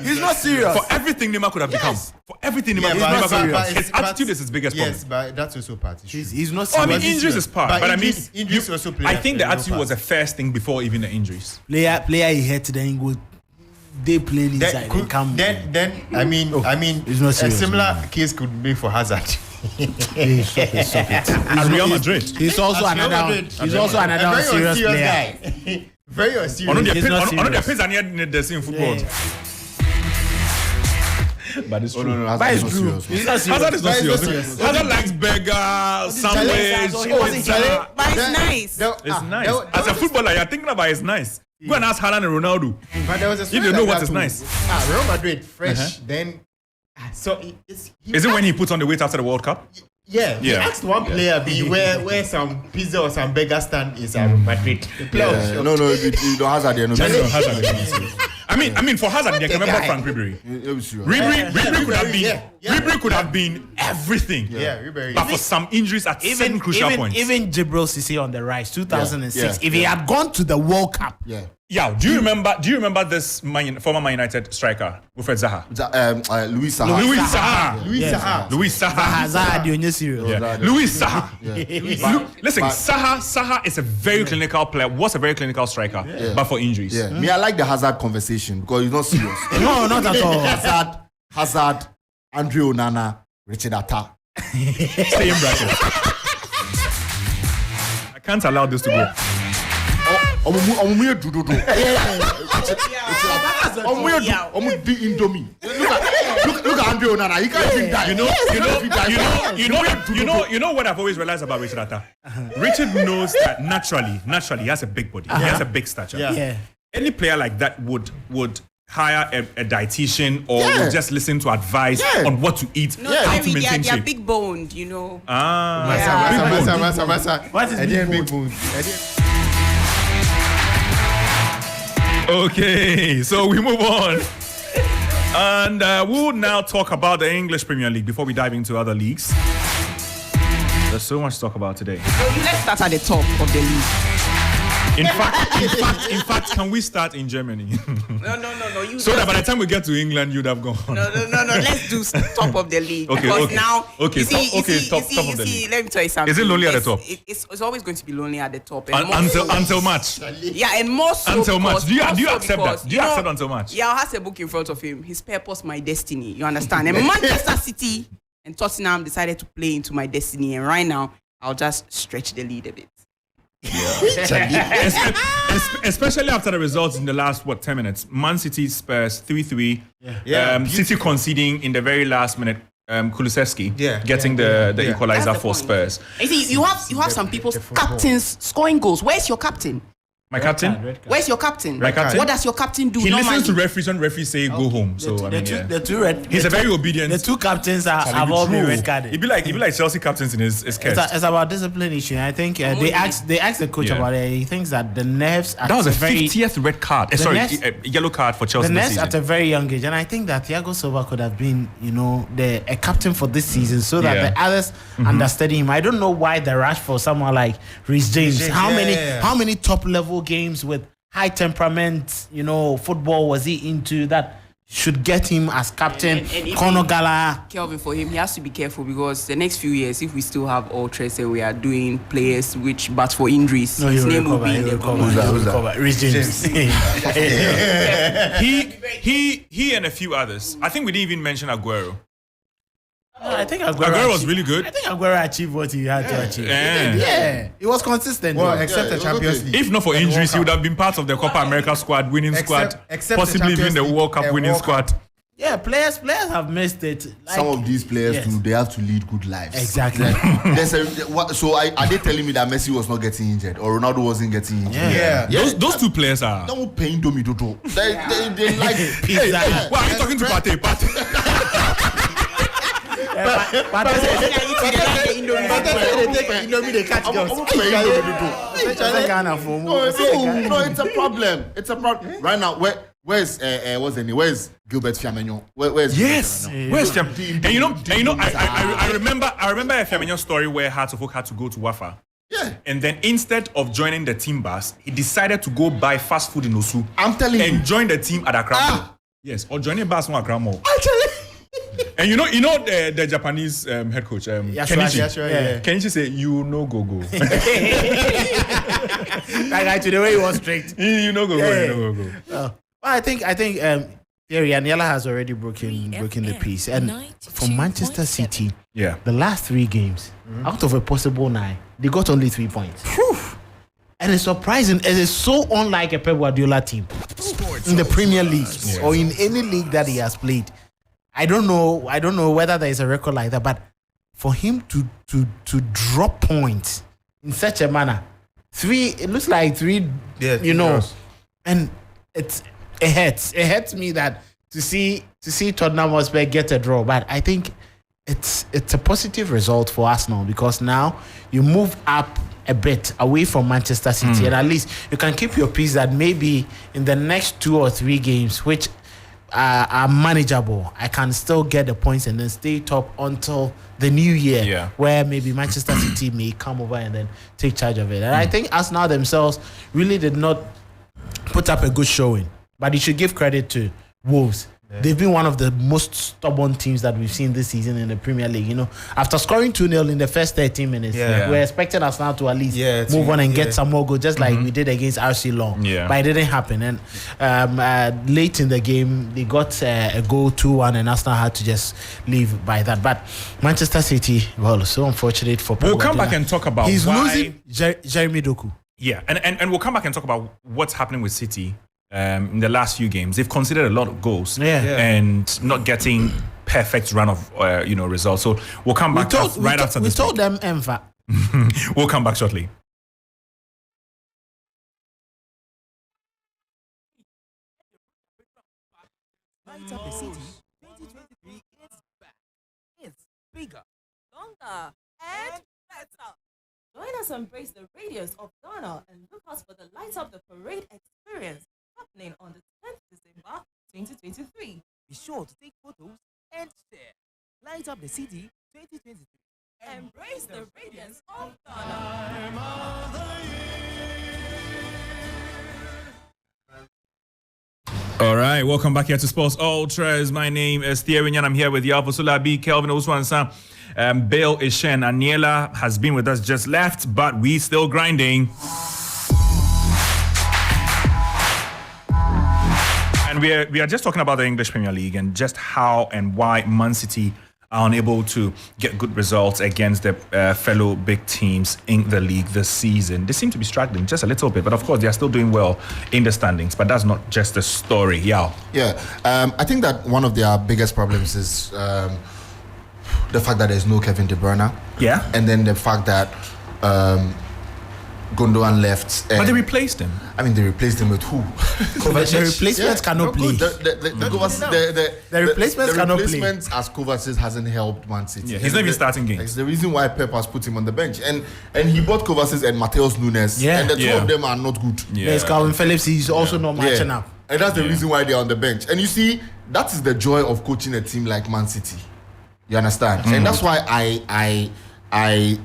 He's not serious. For everything Neymar could have become. For everything Neymar, Neymar could have become. His attitude is his biggest problem. Yes, but that's also part. He's not serious. I mean, injuries is part. But I mean, injuries also play. I think the attitude was the first thing before even the injuries. Player he hit, then go. They play inside. Then I mean, it's not serious, a similar case could be for Hazard. At Real Madrid. He's also another serious player. Guy. Very unserious. One of the players are near the same football. But it's true. No, Hazard is not serious. Hazard is not serious. Hazard likes burger, sandwich, but it's nice. It's nice. As a footballer, you're thinking about it's nice. Go and ask Haaland and Ronaldo. But there was a if you know what is nice. Real Madrid, fresh, then... So is it when he puts on the weight after the World Cup? Yeah. He asked one player where some pizza or some burger stand is at Madrid. The player no, you don't Hazard there. No, I mean, for Hazard, I can remember Frank Ribery. Ribery could have been everything. Yeah, Ribery. But for some injuries at certain crucial points. Even Jibril Cissé on the rise, 2006. If he had gone to the World Cup. Yeah. Do you remember this former Man United striker, Wilfred Zaha? Luis Zaha. Luis Zaha. Zaha, you're serious. Luis Zaha. Listen, Zaha is a very clinical player. Was a very clinical striker, but for injuries. Me, I like the Hazard conversation because he's not serious. No, not at all. Hazard, Andre Onana, Richard Atta. Stay in brackets. I can't allow this to go. Look at Andre Onana. He can't drink that. You know what I've always realized about Richard Atta? Richard knows that naturally he has a big body. He has a big stature. Any player like that would hire a dietitian or would just listen to advice on what to eat, how to maintain shape. They're big boned, you know. What is big bone? Okay, so we move on. And we'll now talk about the English Premier League before we dive into other leagues. There's so much to talk about today. So let's start at the top of the league. In fact, can we start in Germany? No. So that by the time we get to England, you'd have gone. No. Let's do top of the league. Okay. Now, top of the league. Let me tell you something. Is it lonely at the top? It's always going to be lonely at the top. Until March. Yeah, and more so until March. Do you accept that? Do you accept until March? Yeah, has a book in front of him. His purpose, my destiny. You understand? And Manchester City and Tottenham decided to play into my destiny. And right now, I'll just stretch the lead a bit. Especially after the results in the last 10 minutes. Man City Spurs 3-3. City conceding in the very last minute. Kulusevski getting the equalizer for Spurs. You see, you have some people's captains scoring goals. Where's your captain? My captain? Where's your captain? My captain? What does your captain do? He listens to referees when referees say go home. So he's a very obedient. The two captains have all been red carded. It'd be like Chelsea captains in his case. It's about discipline issue. I think they asked the coach about it. He thinks that the nerves at that was a 50th red card. Yellow card for Chelsea. The nerves nerves at a very young age, and I think that Thiago Silva could have been, a captain for this season, so that the others understudy him. I don't know why the rush for someone like Reece James. How many top level games with high temperament, football was he into that should get him as captain? Conor Gallagher. Kelvin, for him, he has to be careful because the next few years, if we still have all trades and we are doing players but for injuries, his name will be in the recover. Reece James. He and a few others. I think we didn't even mention Aguero. I think Aguero was really good. I think Aguero achieved what he had to achieve. He was consistent. Well, except the Champions League. If not for injuries, he would have been part of the Copa America squad, winning squad, possibly even the World Cup winning squad. Yeah, players have missed it. Like, some of these players too, they have to lead good lives. Exactly. So are they telling me that Messi was not getting injured or Ronaldo wasn't getting injured? Yeah. Those two players are. Don't pay Indomie Dodo. They like pizza. Why are you talking to Pate? But they take Indomie, they catch girls. No, it's a problem. It's a problem. Right now, where's what's the name? Where's Gilbert Fiamenon? Where's yes? Where's Fiamenon? And you know, I remember a Fiamenon story where Hearts of Oak had to go to Wafa. Yeah. And then instead of joining the team bus, he decided to go buy fast food in Osu. I'm telling you. And join the team at Accra. Yes, or joining bus from Accra. And you know the Japanese head coach, Kenichi. Yeah. Kenichi say, you know go. That guy, to the way he was strict. You know go. Well, I think Thierry Aniela has already broken the peace. And for Manchester City, the last 3 games, out of a possible 9, they got only 3 points. Whew. And it's surprising. It is so unlike a Pep Guardiola team in the Premier League or in any league that he has played. I don't know whether there is a record like that, but for him to drop points in such a manner, 3, it looks like 3, and it hurts me that to see Tottenham Hotspur get a draw, but I think it's a positive result for Arsenal because now you move up a bit away from Manchester City, and at least you can keep your peace that maybe in the next 2 or 3 games, which are manageable, I can still get the points and then stay top until the new year, where maybe Manchester City may come over and then take charge of it. And I think Arsenal themselves really did not put up a good showing, but you should give credit to Wolves. They've been one of the most stubborn teams that we've seen this season in the Premier League. You know, after scoring 2-0 in the first 13 minutes, we're expecting Arsenal to at least move on and get some more goals, just like we did against RC Lyon. But it didn't happen. And late in the game, they got a goal 2-1, and Arsenal had to just leave by that. But Manchester City, well, so unfortunate for Pep We'll come back and talk about he's why losing Jeremy Doku. Yeah, and we'll come back and talk about what's happening with City. In the last few games, they've conceded a lot of goals and not getting perfect run of results. So we'll come back after this. We told them Enfa. We'll come back shortly. Light Up the City 2023 is back. It's bigger, longer, and better. Join us and embrace the radiance of Ghana and look out for the Light Up the Parade experience happening on the 10th December 2023. Be sure to take photos and share. Light Up the City 2023. Embrace the radiance of Ghana. All right, welcome back here to Sports Ultras. My name is Thierry and I'm here with Yalvo Sulabi, Kelvin Oswansa, Bale Ishen. Aniela has been with us, just left, but we still grinding. And we are just talking about the English Premier League and just how and why Man City are unable to get good results against their fellow big teams in the league this season. They seem to be struggling just a little bit, but of course they are still doing well in the standings. But that's not just the story. I think that one of their biggest problems is the fact that there's no Kevin De Bruyne. Yeah. And then the fact that Gundogan left. But they replaced him. I mean, they replaced him with who? The replacements cannot play. The replacements as Kovacic hasn't helped Man City. Yeah, he's not even starting games. It's the reason why Pep has put him on the bench. And he bought Kovacic and Mateus Nunes. And the two of them are not good. There's Calvin Phillips. He's also not matching up. And that's the reason why they're on the bench. And you see, that is the joy of coaching a team like Man City. You understand? Mm-hmm. And that's why I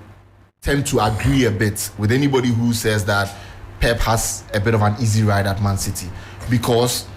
tend to agree a bit with anybody who says that Pep has a bit of an easy ride at Man City, because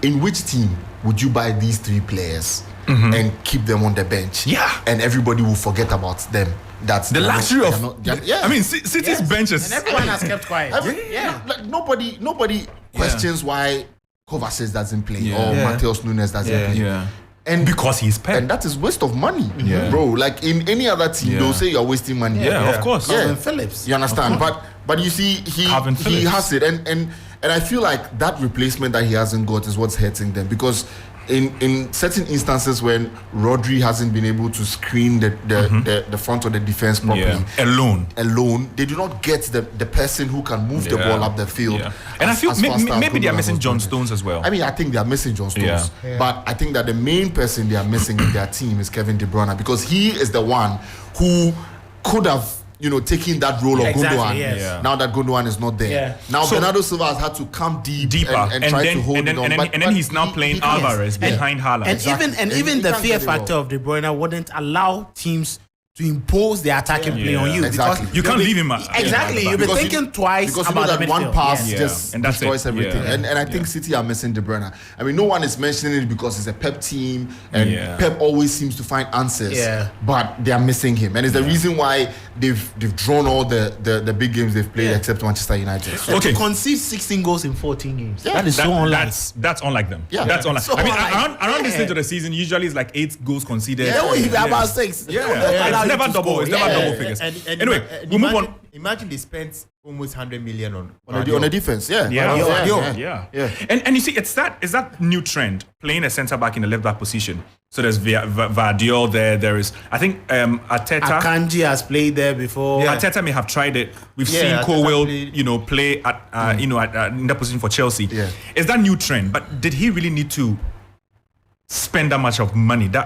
in which team would you buy these 3 players and keep them on the bench? Yeah, and everybody will forget about them. That's the luxury of. I mean, City's benches, and everyone has kept quiet. Like nobody questions why Kovacic doesn't play or Mateus Nunes doesn't play. Yeah. And because he's Pep. And that is waste of money, bro. Like in any other team, they'll say you're wasting money. Of course. Calvin Phillips. You understand? But you see, he has it. And I feel like that replacement that he hasn't got is what's hurting them, because in certain instances when Rodri hasn't been able to screen the front of the defense properly, alone, they do not get the person who can move the ball up the field. And I feel maybe they are missing John Stones as well. I mean, I think they are missing John Stones, but I think that the main person they are missing in their team is Kevin De Bruyne, because he is the one who could have taking that role of Gundogan. Yes. Now that Gundogan is not there. Yeah. Now so, Bernardo Silva has had to come deeper and try to hold it on. And then he's now playing Alvarez behind Haaland. And even the fear factor of De Bruyne wouldn't allow teams to impose the attacking play on you. Exactly. Because you can't leave him. You'll be thinking twice because about that one pass just and destroys everything. And I think City are missing De Bruyne. I mean, no one is mentioning it because it's a Pep team and Pep always seems to find answers. But they are missing him, and it's the reason why they've drawn all the big games they've played except Manchester United. So to concede 16 goals in 14 games. That is so unlike. That's unlike them. That's unlike. I mean, around this stage of the season, usually it's like 8 goals conceded. About 6. It's never double. It's never double figures. Anyway, we'll move on. Imagine they spent almost 100 million on a defense. And you see, it's that new trend playing a centre back in the left back position. So there's Vardiol there. There is, I think, Arteta. Akanji has played there before. Arteta may have tried it. We've seen Colwill, play at in that position for Chelsea. It's that new trend. But did he really need to spend that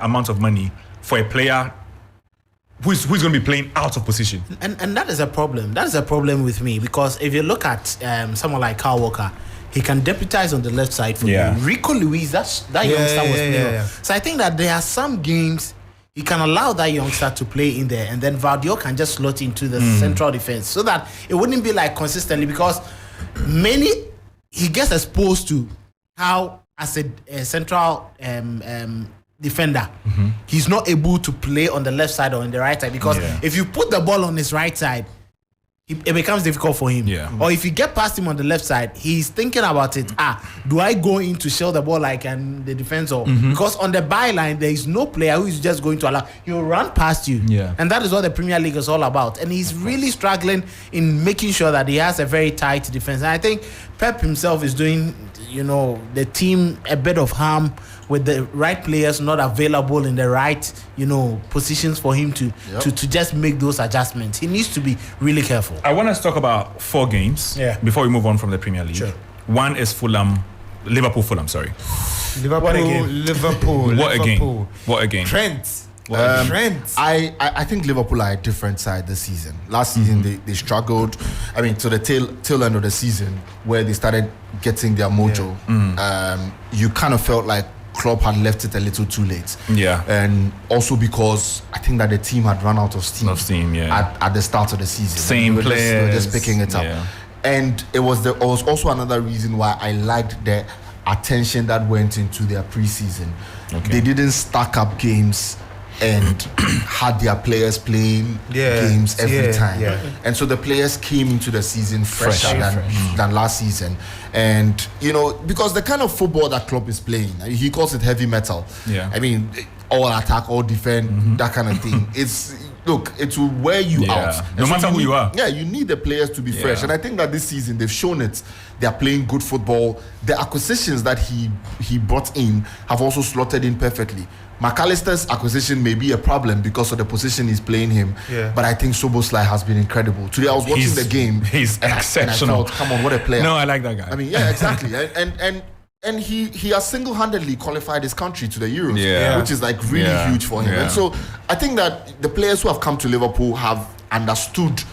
amount of money for a player who's going to be playing out of position? And that is a problem. That is a problem with me, because if you look at someone like Kyle Walker, he can deputize on the left side for you. Rico Luis, that youngster was playing. So I think that there are some games he can allow that youngster to play in there, and then Vardiol can just slot into the central defense, so that it wouldn't be like consistently, because he gets exposed to how as a central defender, he's not able to play on the left side or on the right side, because if you put the ball on his right side, it becomes difficult for him. Or if you get past him on the left side, he's thinking about it. Do I go in to shell the ball like the defender? Because on the byline, there is no player who is just going to allow. He'll run past you. And that is what the Premier League is all about. And he's really struggling in making sure that he has a very tight defense. And I think Pep himself is doing, the team a bit of harm with the right players not available in the right, positions for him to just make those adjustments. He needs to be really careful. I want us to talk about 4 games before we move on from the Premier League. Sure. One is Liverpool-Fulham, sorry. Liverpool. What a game. Trent. I think Liverpool are a different side this season. Last season they struggled. I mean, to the tail end of the season, where they started getting their mojo. You kind of felt like Klopp had left it a little too late. And also because I think that the team had run out of steam. At the start of the season. Same players. Just picking it up. And it was also another reason why I liked the attention that went into their preseason. They didn't stack up games and had their players playing games every time. And so the players came into the season fresher than last season. And, because the kind of football that Klopp is playing, he calls it heavy metal. I mean, all attack, all defend, that kind of thing. It will wear you out. No matter who you are. You need the players to be fresh. And I think that this season they've shown it. They are playing good football. The acquisitions that he brought in have also slotted in perfectly. McAllister's acquisition may be a problem because of the position he's playing him, but I think Szoboszlai has been incredible. Today I was watching the game. He's exceptional. And I thought, come on, what a player. No, I like that guy. I mean, exactly. And he has single-handedly qualified his country to the Euros, which is like really huge for him. And so I think that the players who have come to Liverpool have understood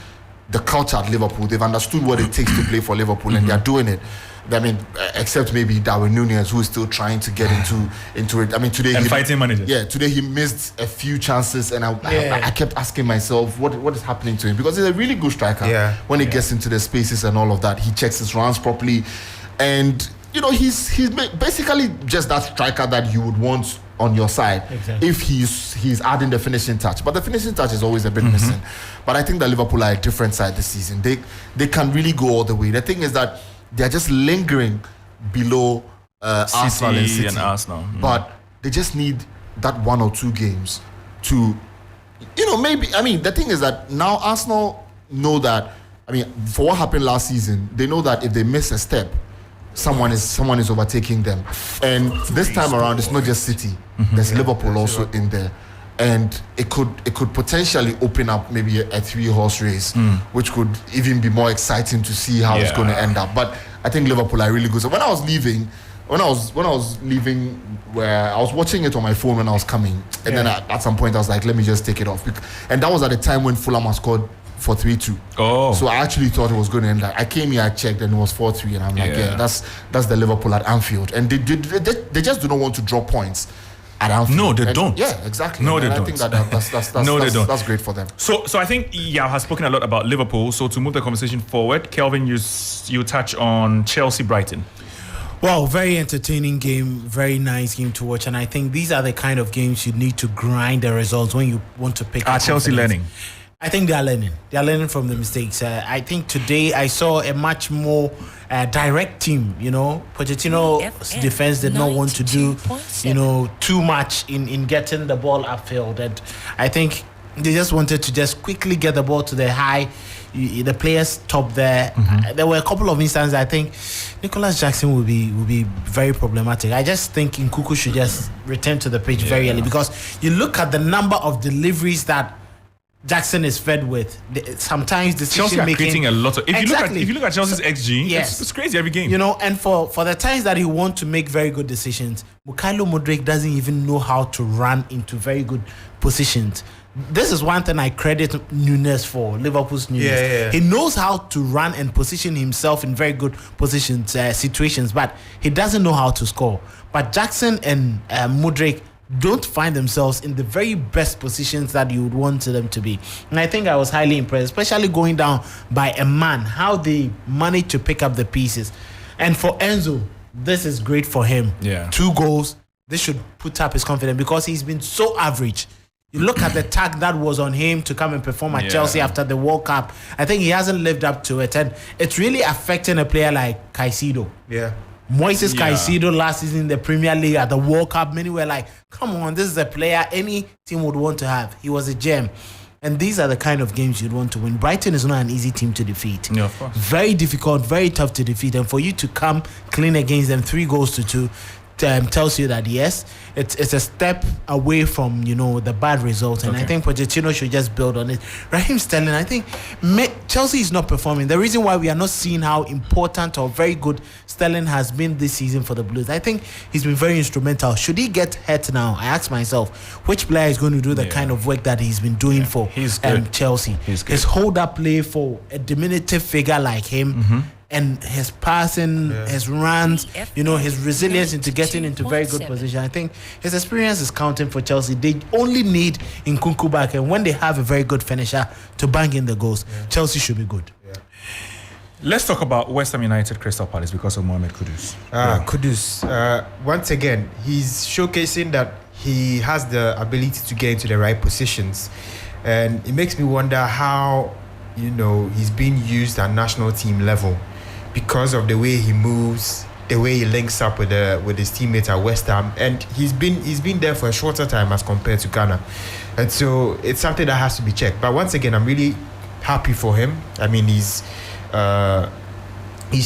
the culture at Liverpool. They've understood what it takes to play for Liverpool, and they're doing it. I mean, except maybe Darwin Núñez, who is still trying to get into it. I mean, today fighting managers. Today he missed a few chances, and I kept asking myself, what is happening to him? Because he's a really good striker. When he gets into the spaces and all of that, he checks his runs properly, and he's basically just that striker that you would want on your side if he's adding the finishing touch. But the finishing touch is always a bit missing. But I think that Liverpool are a different side this season. They can really go all the way. The thing is that they're just lingering below Arsenal and City. But they just need that 1 or 2 games to, maybe. I mean, the thing is that now Arsenal know that, for what happened last season, they know that if they miss a step, someone is overtaking them. And this time around, it's not just City. There's Liverpool also in there. And it could potentially open up maybe a 3-horse race, which could even be more exciting to see how it's going to end up. But I think Liverpool are really good. So when I was leaving, where I was watching it on my phone when I was coming, and then at some point I was like, let me just take it off. And that was at the time when Fulham had scored for 3-2. Oh. So I actually thought it was going to end. I came here, I checked, and it was 4-3, and I'm like, that's the Liverpool at Anfield, and they just do not want to drop points at Anfield. No, they don't. Yeah, exactly. No, they don't. I think that's great for them. So I think Yao has spoken a lot about Liverpool. So to move the conversation forward, Kelvin, you touch on Chelsea-Brighton. Well, very entertaining game, very nice game to watch, and I think these are the kind of games you need to grind the results when you want to pick. Are Chelsea learning? I think they are learning. They are learning from the mistakes. I think today I saw a much more direct team. Pochettino's defense did not want to do, too much in getting the ball upfield, and I think they just wanted to just quickly get the ball to the high. The players top there. There were a couple of instances. I think Nicholas Jackson will be very problematic. I just think Nkuku should just return to the pitch very early, because you look at the number of deliveries that Jackson is fed with. Sometimes Chelsea are creating a lot of. If you look at Chelsea's XG, yes, it's crazy every game. And for the times that he wants to make very good decisions, Bukayo Modric doesn't even know how to run into very good positions. This is one thing I credit Nunes for, Liverpool's Nunes. Yeah. He knows how to run and position himself in very good situations, but he doesn't know how to score. But Jackson and Modric don't find themselves in the very best positions that you would want them to be. And I think I was highly impressed, especially going down by a man, how they managed to pick up the pieces. And for Enzo, this is great for him. Yeah. 2 goals. This should put up his confidence, because he's been so average. You look at the tag that was on him to come and perform at Chelsea after the World Cup. I think he hasn't lived up to it, and it's really affecting a player like Caicedo. Yeah. Moises Caicedo last season in the Premier League at the World Cup, many were like, come on, this is a player any team would want to have. He was a gem. And these are the kind of games you'd want to win. Brighton is not an easy team to defeat. Yeah, of course. Very difficult, very tough to defeat. And for you to come clean against them, 3-2, tells you that yes, it's a step away from the bad result, and I think Pochettino should just build on it. Raheem Sterling, I think Chelsea is not performing. The reason why we are not seeing how important or very good Sterling has been this season for the Blues, I think he's been very instrumental. Should he get hurt now, I ask myself, which player is going to do the kind of work that he's been doing for Chelsea? His hold-up play for a diminutive figure like him. And his passing, his runs, his resilience into getting into very good position. I think his experience is counting for Chelsea. They only need Nkunku back, and when they have a very good finisher to bang in the goals, Chelsea should be good. Let's talk about West Ham United Crystal Palace because of Mohamed Kudus. Kudus, once again, he's showcasing that he has the ability to get into the right positions, and it makes me wonder how he's being used at national team level, because of the way he moves, the way he links up with his teammates at West Ham, and he's been there for a shorter time as compared to Ghana, and so it's something that has to be checked. But once again, I'm really happy for him. I mean, he's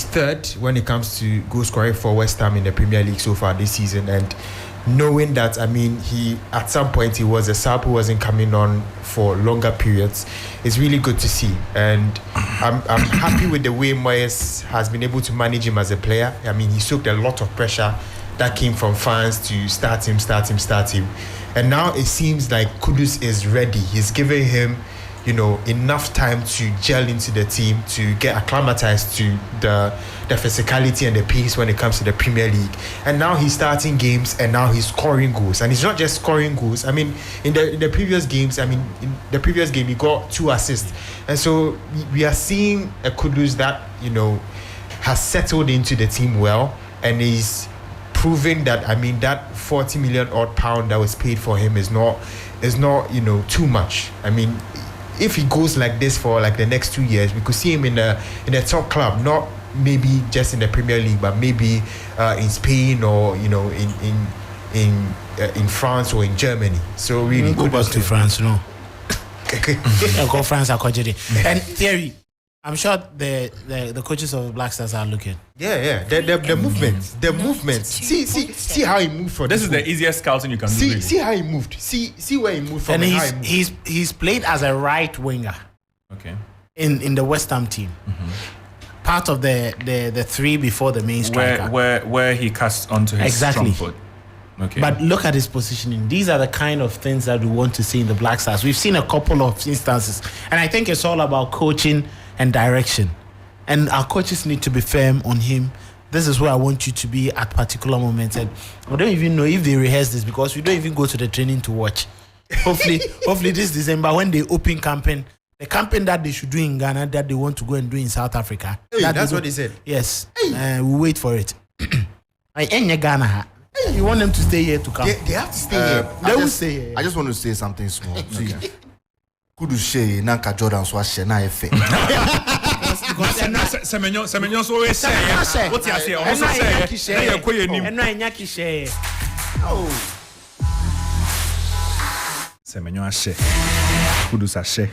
third when it comes to goal scoring for West Ham in the Premier League so far this season, and knowing that, he at some point he was a sub who wasn't coming on for longer periods, it's really good to see. And I'm happy with the way Moyes has been able to manage him as a player. He soaked a lot of pressure that came from fans to start him. And now it seems like Kudus is ready. He's giving him enough time to gel into the team, to get acclimatized to the physicality and the pace when it comes to the Premier League. And now he's starting games, and now he's scoring goals. And he's not just scoring goals. In the previous games, in the previous game he got 2 assists. And so we are seeing a Kudus that has settled into the team well, and is proving that that 40 million odd pound that was paid for him is not too much. If he goes like this for like the next 2 years, we could see him in a top club, not maybe just in the Premier League, but maybe in Spain or in France or in Germany. So really go back to France, no. Go France, and Thierry, I'm sure the coaches of the Black Stars are looking. Yeah. The movements. See how he moved for this. Is the easiest scouting you can do. Really. See how he moved. See where he moved from. And he's played as a right winger. Okay. In the West Ham team. Mm-hmm. Part of the three before the main striker. Where he casts onto his strong foot. Okay. But look at his positioning. These are the kind of things that we want to see in the Black Stars. We've seen a couple of instances. And I think it's all about coaching and direction. And our coaches need to be firm on him. This is where I want you to be at particular moments. And I don't even know if they rehearse this because we don't even go to the training to watch. Hopefully this December when they open campaign, the campaign that they should do in Ghana, that they want to go and do in South Africa. Hey, that's what they said. Yes. Hey. We'll wait for it. Ghana. You want them to stay here to come? They have to stay here. They will stay here. I just want to say something small. Okay. Kudu she nanka Jordan so she na efe. Semenyo so we say. What you say? Also say. Na ye koye nim. Eno enya ki share. Oh. Semenyo ashe. Kudu sa she.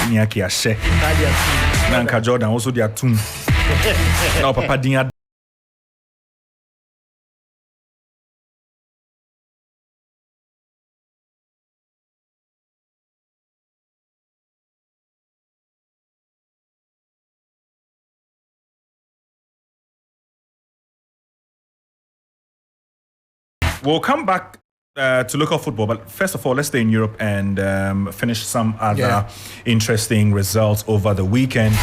Niaki ashe. Nanka Jordan also dia tun. Na papa din. We'll come back to local football, but first of all, let's stay in Europe and finish some other interesting results over the weekend.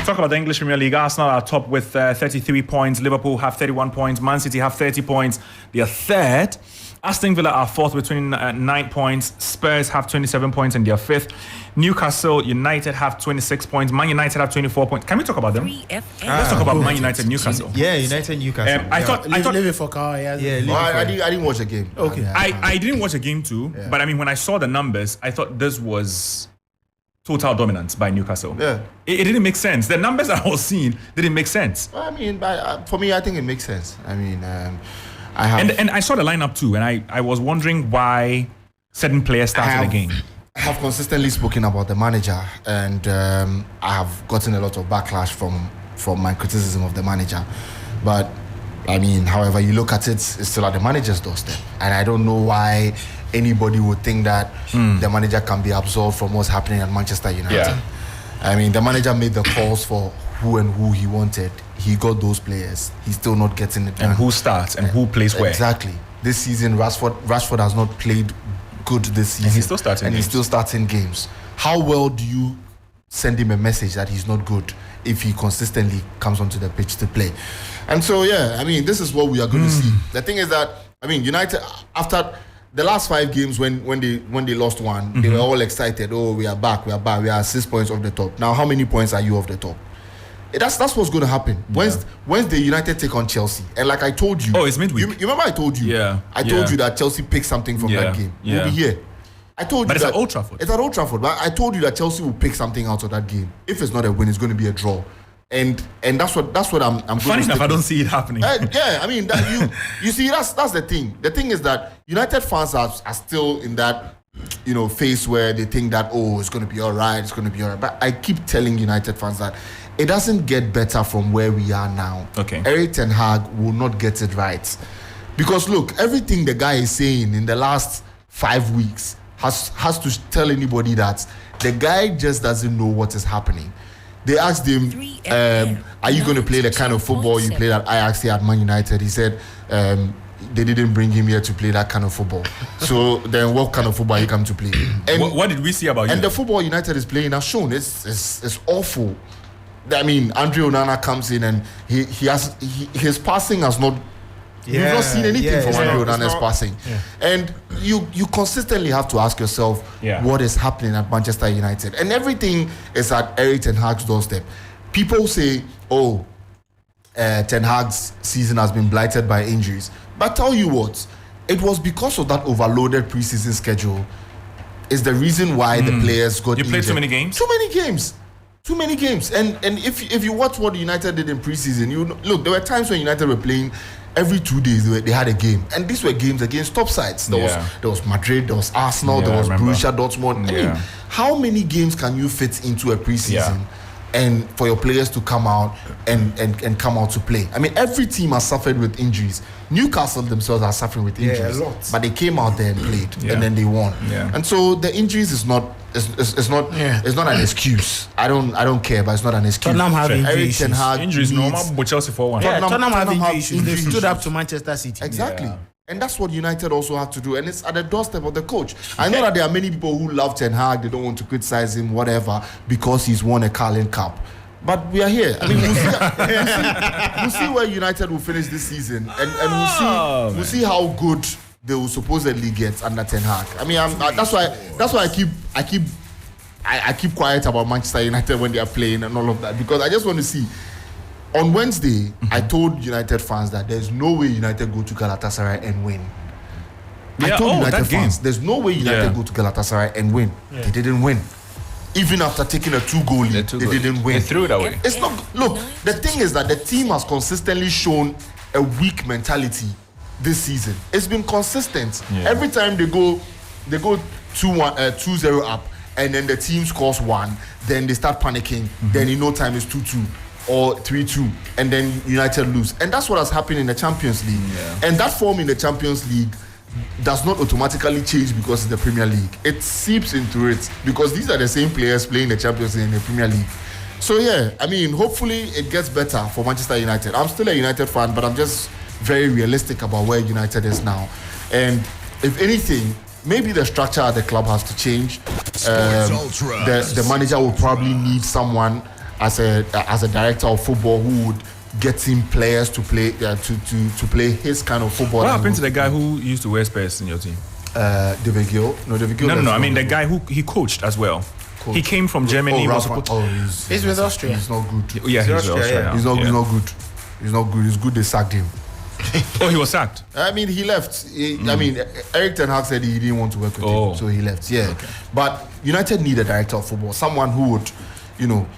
Talk about the English Premier League. Arsenal are top with 33 points. Liverpool have 31 points. Man City have 30 points. They are third. Aston Villa are fourth with 29 points. Spurs have 27 points and they are fifth. Newcastle United have 26 points. Man United have 24 points. Can we talk about them? Let's talk about Man United Newcastle. Yeah, United Newcastle. I thought leave it for Carl. I didn't watch the game. Okay. I didn't watch the game too, but I mean when I saw the numbers, I thought this was total dominance by Newcastle. Yeah. It didn't make sense. The numbers that I was seeing didn't make sense. Well, I mean, for me, I think it makes sense. I mean, and I saw the lineup too, and I was wondering why certain players started the game. I have consistently spoken about the manager, and I have gotten a lot of backlash from my criticism of the manager. But I mean, however you look at it, it's still at the manager's doorstep, and I don't know why anybody would think that the manager can be absolved from what's happening at Manchester United. Yeah. I mean, the manager made the calls for who he wanted. He got those players. He's still not getting it done. And who starts and who plays where. Exactly. This season, Rashford has not played good this season. And he's still starting games. How well do you send him a message that he's not good if he consistently comes onto the pitch to play? And so, yeah, I mean, this is what we are going to see. The thing is that, I mean, United, after the last 5 games when they lost one, they were all excited. Oh, we are back. We are 6 points off the top. Now, how many points are you off the top? That's what's going to happen. Once the United take on Chelsea, and like I told you, it's midweek. You remember I told you? Yeah. I told you that Chelsea picked something from that game. We'll be here. I told but you it's at Old Trafford. It's at Old Trafford. But I told you that Chelsea will pick something out of that game. If it's not a win, it's going to be a draw. And that's what I'm funny enough, I don't see it happening. Yeah, I mean you see that's the thing. The thing is that United fans are still in that phase where they think that it's going to be all right, But I keep telling United fans that it doesn't get better from where we are now. Okay. Erik ten Hag will not get it right. Because look, everything the guy is saying in the last 5 weeks has to tell anybody that the guy just doesn't know what is happening. They asked him, are you going to play the kind of football you played at Ajax here at Man United? He said they didn't bring him here to play that kind of football. So then what kind of football are you come to play? And what did we see about you? And the football United is playing has shown it's awful. I mean, Andre Onana comes in and his passing has not. You've not seen anything from Andre Onana's passing, and you consistently have to ask yourself what is happening at Manchester United, and everything is at Erik ten Hag's doorstep. People say, Ten Hag's season has been blighted by injuries, but tell you what, it was because of that overloaded preseason schedule. Is the reason why the players got injured. You played too many games. Too many games. Too many games. And if you watch what United did in preseason, you look, there were times when United were playing every 2 days they had a game. And these were games against top sides. There was Madrid, there was Arsenal, there was Borussia Dortmund. I mean, how many games can you fit into a preseason and for your players to come out and come out to play? I mean, every team has suffered with injuries. Newcastle themselves are suffering with injuries. A lot. But they came out there and played and then they won. And so the injuries is not it's not an excuse. I don't care, but it's not an excuse. Tottenham have injuries normal, but Chelsea for one. Tottenham have injuries. They stood up to Manchester City. Exactly. And that's what United also have to do. And it's at the doorstep of the coach. I know that there are many people who love Ten Hag. They don't want to criticize him, whatever, because he's won a Carling Cup. But we are here. I mean, we'll see where United will finish this season. And we'll see how good they will supposedly get under Ten Hag. I mean, that's why I keep quiet about Manchester United when they are playing and all of that, because I just want to see. On Wednesday, I told United fans that there's no way United go to Galatasaray and win. I told United fans, there's no way United go to Galatasaray and win. They didn't win. Even after taking a 2-goal lead, they didn't win. They threw it away. It's not. Look, the thing is that the team has consistently shown a weak mentality this season. It's been consistent. Every time they go 2-0 up, and then the team scores 1, then they start panicking. Then in no time it's 2-2 or 3-2, and then United lose. And that's what has happened in the Champions League. And that form in the Champions League does not automatically change because it's the Premier League. It seeps into it because these are the same players playing the Champions League in the Premier League. So I mean, hopefully it gets better for Manchester United. I'm still a United fan, but I'm just very realistic about where United is now. And if anything, maybe the structure at the club has to change. The manager will probably need someone as a director of football who would get him players to play to play his kind of football. What happened to the guy who used to wear Spurs in your team? David Gill. No. I mean the guy who he coached as well. He came from Germany. He's with Austria. He's not good. Yeah, he's with Austria. He's not good. He's not good. It's good they sacked him. He was sacked. I mean, he left. I mean, Eric Ten Hag said he didn't want to work with him, so he left. But United need a director of football, someone who would,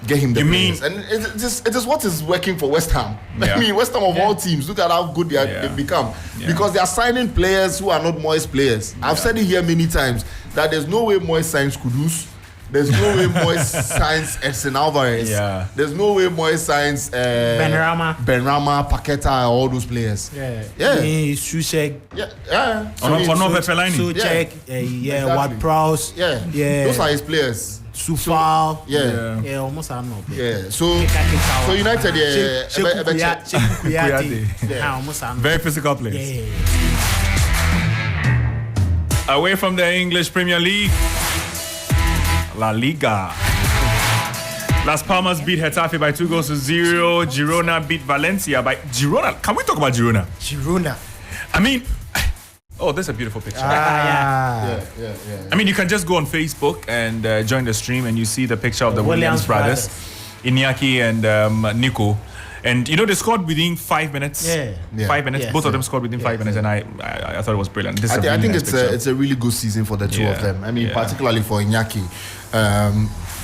get him the players. And it is what is working for West Ham. I mean, West Ham of all teams, look at how good they've become. Because they are signing players who are not Moyes players. I've said it here many times that there's no way Moyes signs Kudus. There's no way Moyes signs Edson Alvarez. There's no way Moyes signs Benrahma, Paqueta, all those players. Suchek. Suchek. Ward-Prowse. Those are his players. Sufal. Almost I don't know. So United, very physical players. Away from the English Premier League, La Liga. Las Palmas beat Getafe by 2-0. Girona beat Valencia by Girona. Can we talk about Girona? Girona. I mean, that's a beautiful picture. Yeah. I mean, you can just go on Facebook and join the stream, and you see the picture of the Williams brothers, Iñaki and Nico. And they scored within 5 minutes. 5 minutes. Both of them scored within 5 minutes, and I thought it was brilliant. I think it's a really good season for the two of them. I mean, particularly for Iñaki,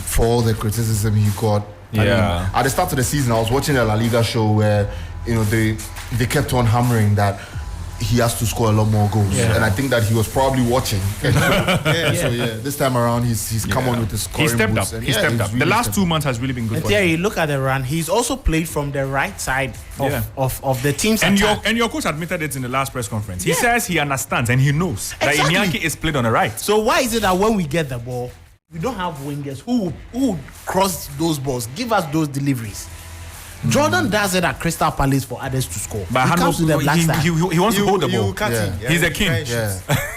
for all the criticism he got. I mean, at the start of the season, I was watching a La Liga show where they kept on hammering that he has to score a lot more goals, and I think that he was probably watching. So this time around he's come on with the scoring. He stepped up. He stepped up. The last 2 months has really been good for him. You look at the run. He's also played from the right side of the team's attack. And your coach admitted it in the last press conference. He says he understands and he knows that Iñaki is played on the right. So why is it that when we get the ball, we don't have wingers who cross those balls, give us those deliveries? Jordan does it at Crystal Palace for others to score. But he comes to the Black Stars. He wants to hold the ball. He's a king.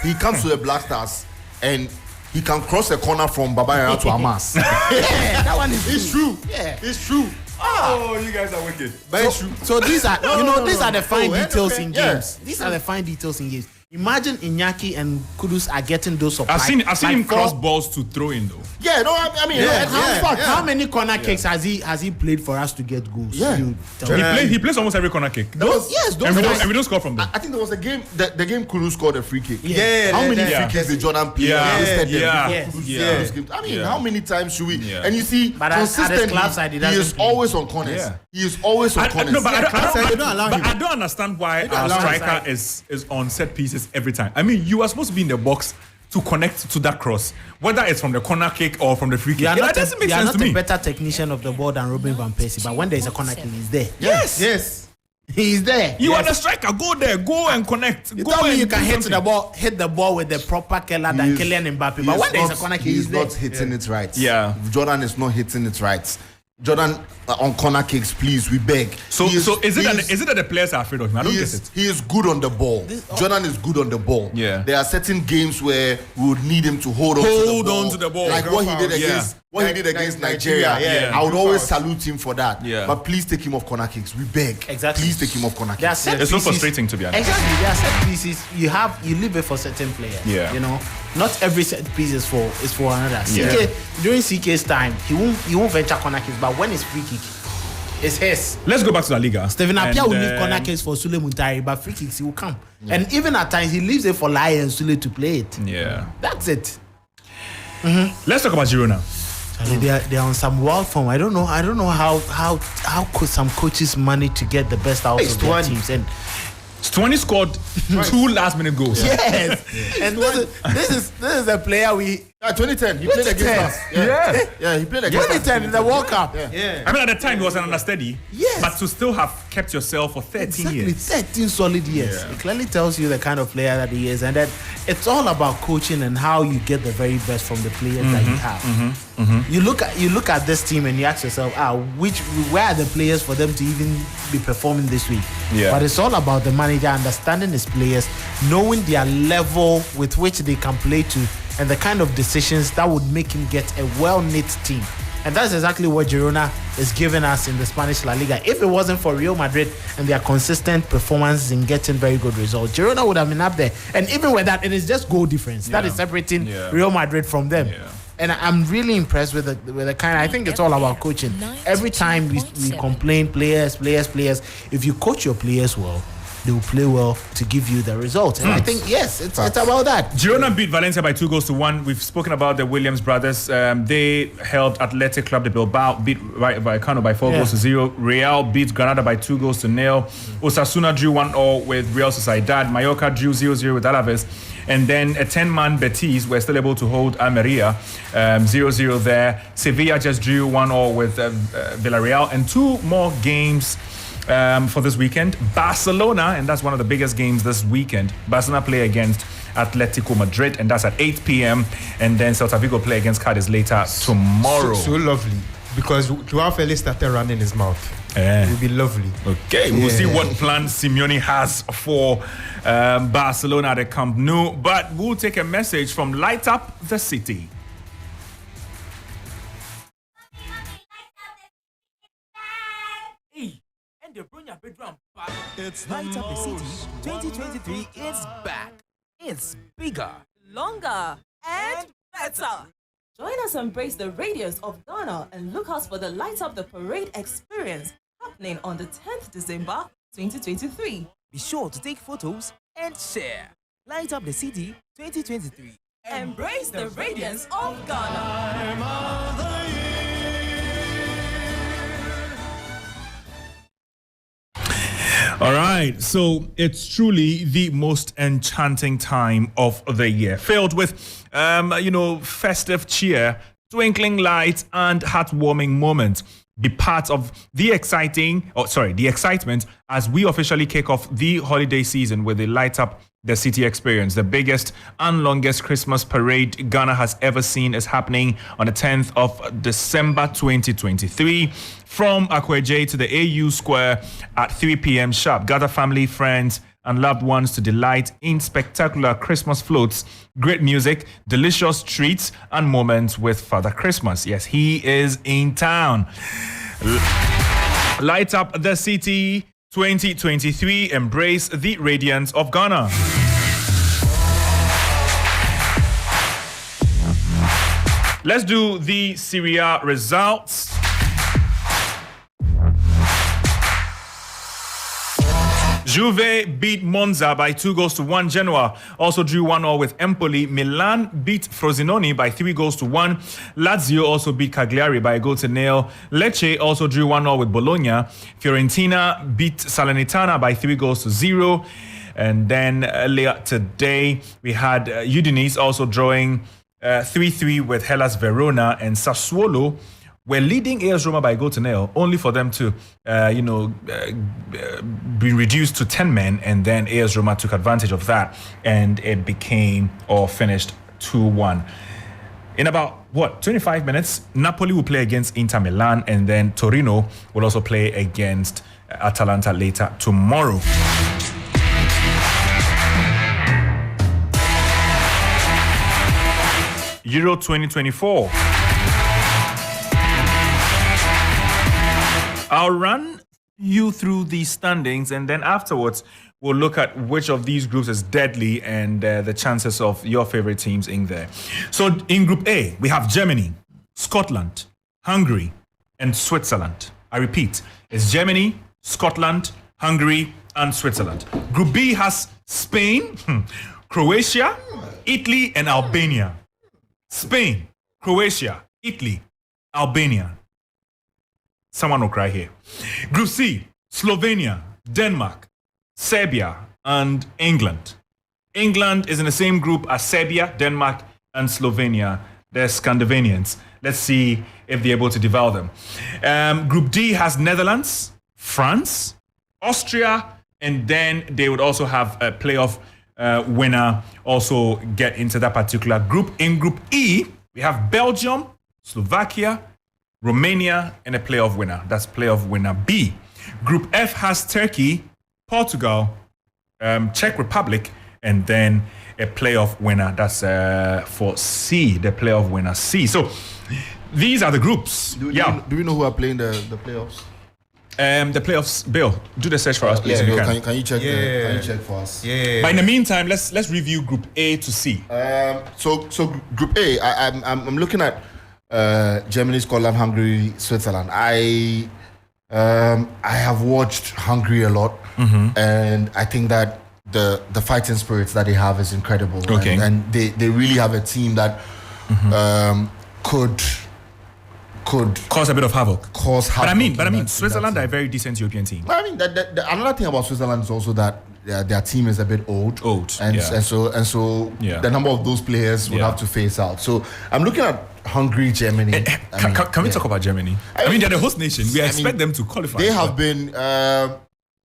He comes to the Black Stars and he can cross a corner from Babayara to Hamas. That one is true. It's true. Oh, you guys are wicked. But it's true. So these are these are the fine details in games. These are the fine details in games. Imagine Iñaki and Kudus are getting those supplies. I've seen him cross balls to throw in though. Yeah, no, I mean, how many corner kicks has he played for us to get goals? Yeah. He plays almost every corner kick. And we don't score from them. I think there was a game, the game Kudus scored a free kick. Yeah. How many free kicks did Jordan play? I mean, how many times should we? Yeah. And you see, consistently, he is always on corners. Yeah. He is always on corners. I don't understand why our striker is on set pieces every time. I mean, you are supposed to be in the box to connect to that cross, whether it's from the corner kick or from the free kick. That doesn't make sense to me. You are not a better technician of the ball than Robin van Persie, but when there is a corner kick, he's there. Yes. He's there. You are the striker. Go there. Go and connect. You tell me you can hit the ball with the proper Keller than Kylian Mbappe, but when there is a corner kick, he's not hitting it right. Yeah. Jordan is not hitting it right. Jordan on corner kicks, please, we beg. So is it that the players are afraid of him? I don't get it. He is good on the ball. Jordan is good on the ball. Yeah. There are certain games where we would need him to hold on to the ball. Like what he did against Nigeria. Yeah. I would always salute him for that. Yeah. But please take him off corner kicks. We beg. Exactly. Please take him off corner kicks. It's so frustrating, to be honest. Exactly. There are set pieces you leave it for certain players. Yeah. You know, not every set piece is for another. Yeah. During CK's time, he won't venture corner kicks, but when it's free kick, it's his. Let's go back to La Liga. Steven Appiah will leave corner kicks for Sule Muntari, but free kicks he will come. Yeah. And even at times he leaves it for Lai and Sule to play it. Yeah. That's it. Let's talk about Girona. They're on some wild form. I don't know how could some coaches manage to get the best out of their teams. And Stuani scored 2 last-minute goals. Yes, and this is a player we. 2010, he played against us. Yeah, he played against us. 2010 in the World Cup. Yeah. I mean, at the time, he was an understudy. Yes. But to still have kept yourself for 13 years. 13 solid years. Yeah. It clearly tells you the kind of player that he is. And that it's all about coaching and how you get the very best from the players that you have. You look at this team and you ask yourself, where are the players for them to even be performing this week? Yeah. But it's all about the manager understanding his players, knowing their level with which they can play to, and the kind of decisions that would make him get a well-knit team. And that's exactly what Girona is giving us in the Spanish La Liga. If it wasn't for Real Madrid and their consistent performances in getting very good results, Girona would have been up there. And even with that, it is just goal difference. That is separating Real Madrid from them. Yeah. And I'm really impressed with the kind. I think it's all about coaching. Every time we complain, players. If you coach your players well, they will play well to give you the results. And I think, yes, it's about that. Girona beat Valencia by 2-1. We've spoken about the Williams brothers. They helped Athletic Club de Bilbao beat Vallecano by 4-0. Real beat Granada by 2-0. Osasuna drew 1-0 with Real Sociedad. Mallorca drew 0-0 with Alaves. And then a 10-man Betis were still able to hold Almeria 0-0 there. Sevilla just drew 1-0 with Villarreal. And 2 more games for this weekend. Barcelona, and that's one of the biggest games this weekend. Barcelona play against Atletico Madrid, and that's at 8 p.m. And then Celta Vigo play against Cadiz later tomorrow. So lovely, because Joao Felix started running his mouth. It will be lovely. Okay, we'll see what plan Simeone has for Barcelona at the Camp Nou. But we'll take a message from Light Up the City. It's Light Up the City 2023 is back. It's bigger, longer, and better. Join us and embrace the radiance of Ghana and look out for the Light Up the Parade experience happening on the 10th December 2023. Be sure to take photos and share. Light Up the City 2023. Embrace the radiance of Ghana. All right, so it's truly the most enchanting time of the year, filled with, festive cheer, twinkling lights, and heartwarming moments. Be part of the excitement as we officially kick off the holiday season with the Light Up the City experience. The biggest and longest Christmas parade Ghana has ever seen is happening on the 10th of December 2023 from Akweje to the AU Square at 3 p.m. sharp. Gather family, friends, and loved ones to delight in spectacular Christmas floats, great music, delicious treats, and moments with Father Christmas. Yes, he is in town. Light Up the City 2023. Embrace the radiance of Ghana. Let's do the Serie A results. Juve beat Monza by 2-1. Genoa also drew 1-1 with Empoli. Milan beat Frosinone by 3-1. Lazio also beat Cagliari by 1-0. Lecce also drew 1-0 with Bologna. Fiorentina beat Salernitana by 3-0. And then earlier today, we had Udinese also drawing 3-3 with Hellas Verona, and Sassuolo were leading AS Roma by 0-0, only for them to, be reduced to 10 men, and then AS Roma took advantage of that, and it became or finished 2-1. In about 25 minutes, Napoli will play against Inter Milan, and then Torino will also play against Atalanta later tomorrow. Euro 2024. I'll run you through these standings, and then afterwards we'll look at which of these groups is deadly and the chances of your favorite teams in there. So in Group A, we have Germany, Scotland, Hungary, and Switzerland. I repeat, it's Germany, Scotland, Hungary, and Switzerland. Group B has Spain, Croatia, Italy, and Albania. Spain, Croatia, Italy, Albania. Someone will cry here. Group C, Slovenia, Denmark, Serbia, and England. England is in the same group as Serbia, Denmark, and Slovenia. They're Scandinavians. Let's see if they're able to devour them. Group D has Netherlands, France, Austria, and then they would also have a playoff winner also get into that particular group. In Group E, we have Belgium, Slovakia, Romania, and a playoff winner. That's playoff winner B. Group F has Turkey, Portugal, Czech Republic, and then a playoff winner. That's for C, the playoff winner C. So these are the groups. Do we know who are playing the playoffs? The playoffs, Bill, do the search for us, please. Yeah, can you check? Can you check for us? Yeah. But in the meantime, let's review Group A to C. So Group A, I'm looking at Germany, Scotland, Hungary, Switzerland. I have watched Hungary a lot, and I think that the fighting spirits that they have is incredible. Okay. And they really have a team that could cause a bit of havoc. But I mean, Switzerland are a very decent European team. I mean, another thing about Switzerland is also that their team is a bit old, and so the number of those players would have to phase out. So I'm looking at Hungary, Germany. Can we talk about Germany? I mean, they're the host nation. We expect them to qualify. They have been. I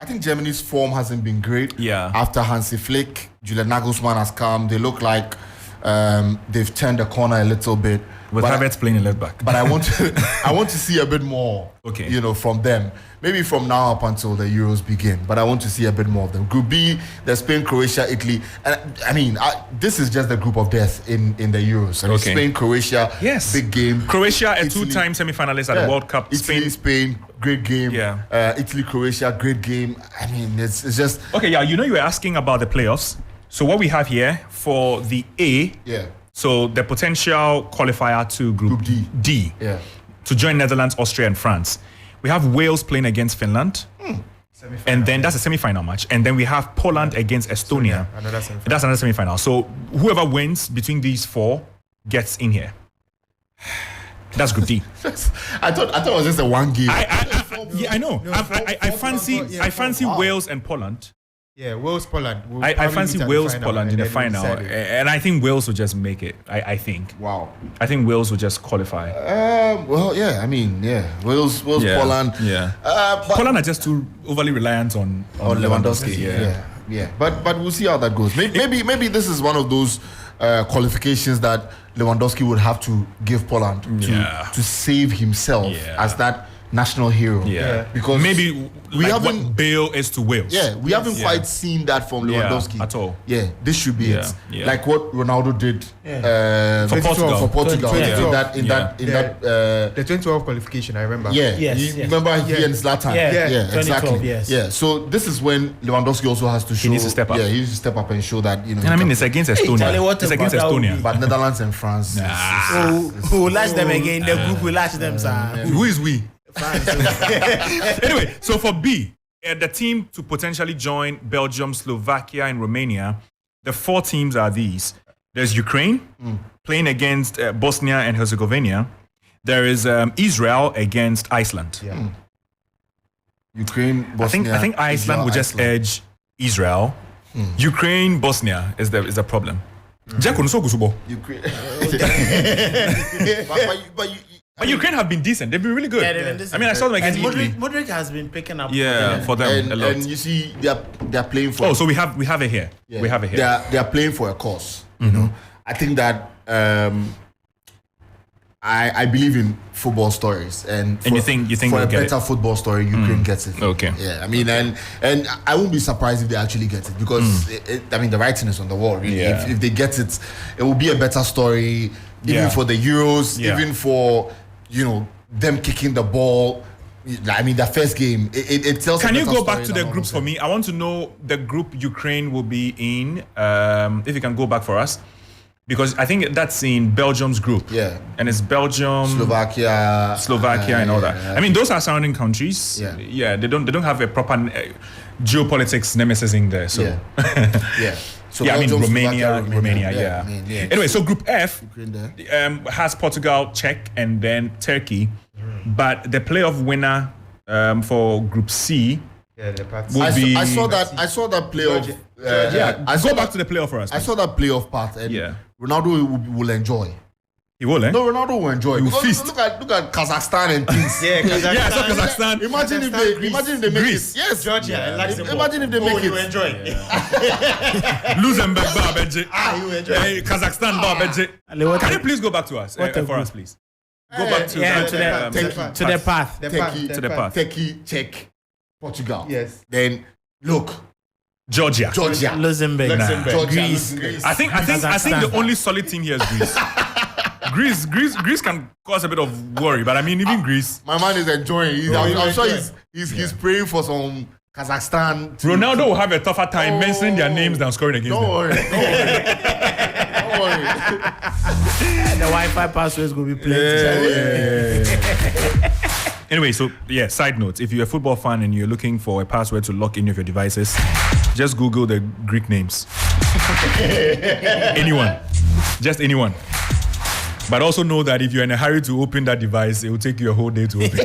think Germany's form hasn't been great. Yeah. After Hansi Flick, Julian Nagelsmann has come. They look like they've turned the corner a little bit. With Havertz playing in left back. But I want to see a bit more. Okay. From them. Maybe from now up until the Euros begin. But I want to see a bit more of them. Group B, there's Spain, Croatia, Italy. And this is just the group of death in the Euros. I mean, Spain, Croatia, big game. Croatia, a two-time semi-finalist at the World Cup. Spain, great game. Yeah. Italy, Croatia, great game. I mean, it's just... Okay, you were asking about the playoffs. So what we have here for the A... Yeah. So the potential qualifier to Group D to join Netherlands, Austria, and France. We have Wales playing against Finland. And then that's a semi-final match. And then we have Poland against Estonia. That's another semi-final. So whoever wins between these four gets in here. That's Group D. I thought it was just a one game. I know. I fancy Wales and Poland. Yeah, Wales, Poland. I fancy Wales, Poland in the final, and I think Wales will just make it. I think. Wow. I think Wales will just qualify. Wales, Poland. Yeah. Poland are just too overly reliant on Lewandowski. Yeah. But we'll see how that goes. Maybe this is one of those qualifications that Lewandowski would have to give Poland to save himself as that national hero. Because maybe we haven't what Bale is to Wales. We haven't quite seen that from Lewandowski at all. This should be it. Like what Ronaldo did for Portugal. In that the 2012 qualification, I remember. Remember he and Zlatan. Exactly. Yes. So this is when Lewandowski also has to show. He needs to step up. He needs to step up and show that And I mean, it's against Estonia. It's against Estonia. But Netherlands and France. Who will latch them again? The group will latch them, sir. Who is we? Anyway, so for B, the team to potentially join Belgium, Slovakia, and Romania, the 4 teams are these. There's Ukraine playing against Bosnia and Herzegovina. There is Israel against Iceland. Ukraine, Bosnia. I think Iceland would just edge Israel. Ukraine, Bosnia is the problem. Ukraine. But Ukraine have been decent. They've been really good. Yeah, they've been decent. I mean, I saw them against Italy. Modric has been picking up. For them a lot. And you see, they're playing for. Oh, so we have it here. Yeah, we have it here. They are playing for a cause. You know, I think that I believe in football stories, and you think for a better football story, Ukraine gets it. Okay. Yeah, I mean, and I won't be surprised if they actually get it because I mean the writing is on the wall. Really, if they get it, it will be a better story, even for the Euros, even for them kicking the ball. I mean, the first game, it tells. Can you go back to the groups for me? I want to know the group Ukraine will be in. If you can go back for us. Because I think that's in Belgium's group. Yeah. And it's Belgium, Slovakia and all that. I mean, those are surrounding countries. Yeah. They don't have a proper geopolitics nemesis in there. So So Belgium, Romania. Anyway, so Group F has Portugal, Czech, and then Turkey. But the playoff winner for Group C will be. I saw that playoff. Go back to the playoff for us. I saw that playoff part, and Ronaldo will enjoy. He will, eh? No, Ronaldo will enjoy. He will feast. Look at Kazakhstan and things. I saw Kazakhstan. Imagine if they make Greece. it. Yes, Georgia. Imagine if they make it. You enjoy. Luxembourg, Barbeje. You enjoy. Kazakhstan, Barbeje. Can you please go back to us for us, please? Go back to the path. Turkey, Czech, Portugal. Yes. Then look. Georgia, Luxembourg, Greece. I think the only solid team here is Greece can cause a bit of worry, but I mean even Greece. My man is enjoying. I'm sure he's praying for some Kazakhstan. Ronaldo will have a tougher time mentioning their names than scoring against them. Don't worry. The Wi-Fi password is going to be plenty. Anyway, so side note, if you're a football fan and you're looking for a password to lock in of your devices, just Google the Greek names. Just anyone. But also know that if you're in a hurry to open that device, it will take you a whole day to open.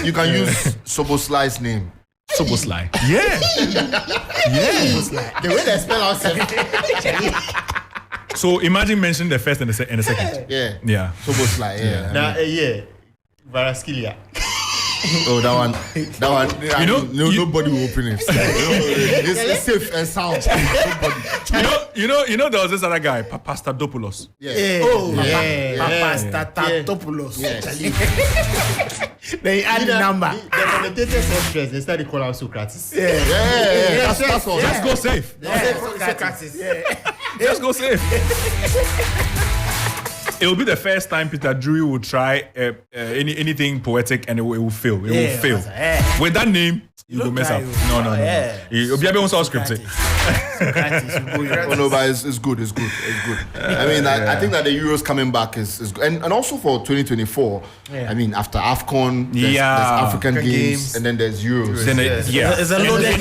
You can use Soboslai's name. Soboslai. Yeah. The way they spell out. So imagine mentioning the first and the second. Yeah. Soboslai. Varaskilia. Oh, that one. Nobody will open it. It's safe and sound. There was this other guy, Papastadopoulos. Papastadopoulos. They add the number. The commentators said first, they started calling out Socrates. That's all. Just go safe. Just go safe. It will be the first time Peter Drury will try anything poetic and it will fail. It will fail. With that name, you will mess up. No. You'll be able to script it. No, but it's good. It's good. I mean, I think that the Euros coming back is good. And also for 2024, I mean, after AFCON, there's African games, and then there's Euros. There's a loaded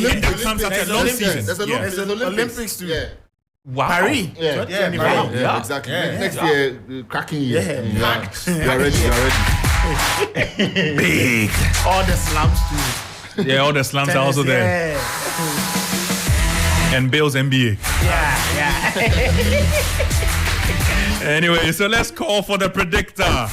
There's an Olympics too. Wow. Paris. Exactly. Next year, cracking year. You are ready. Big. All the slums too. Yeah, all the slums are also there. And Bale's NBA. Anyway, so let's call for the predictor.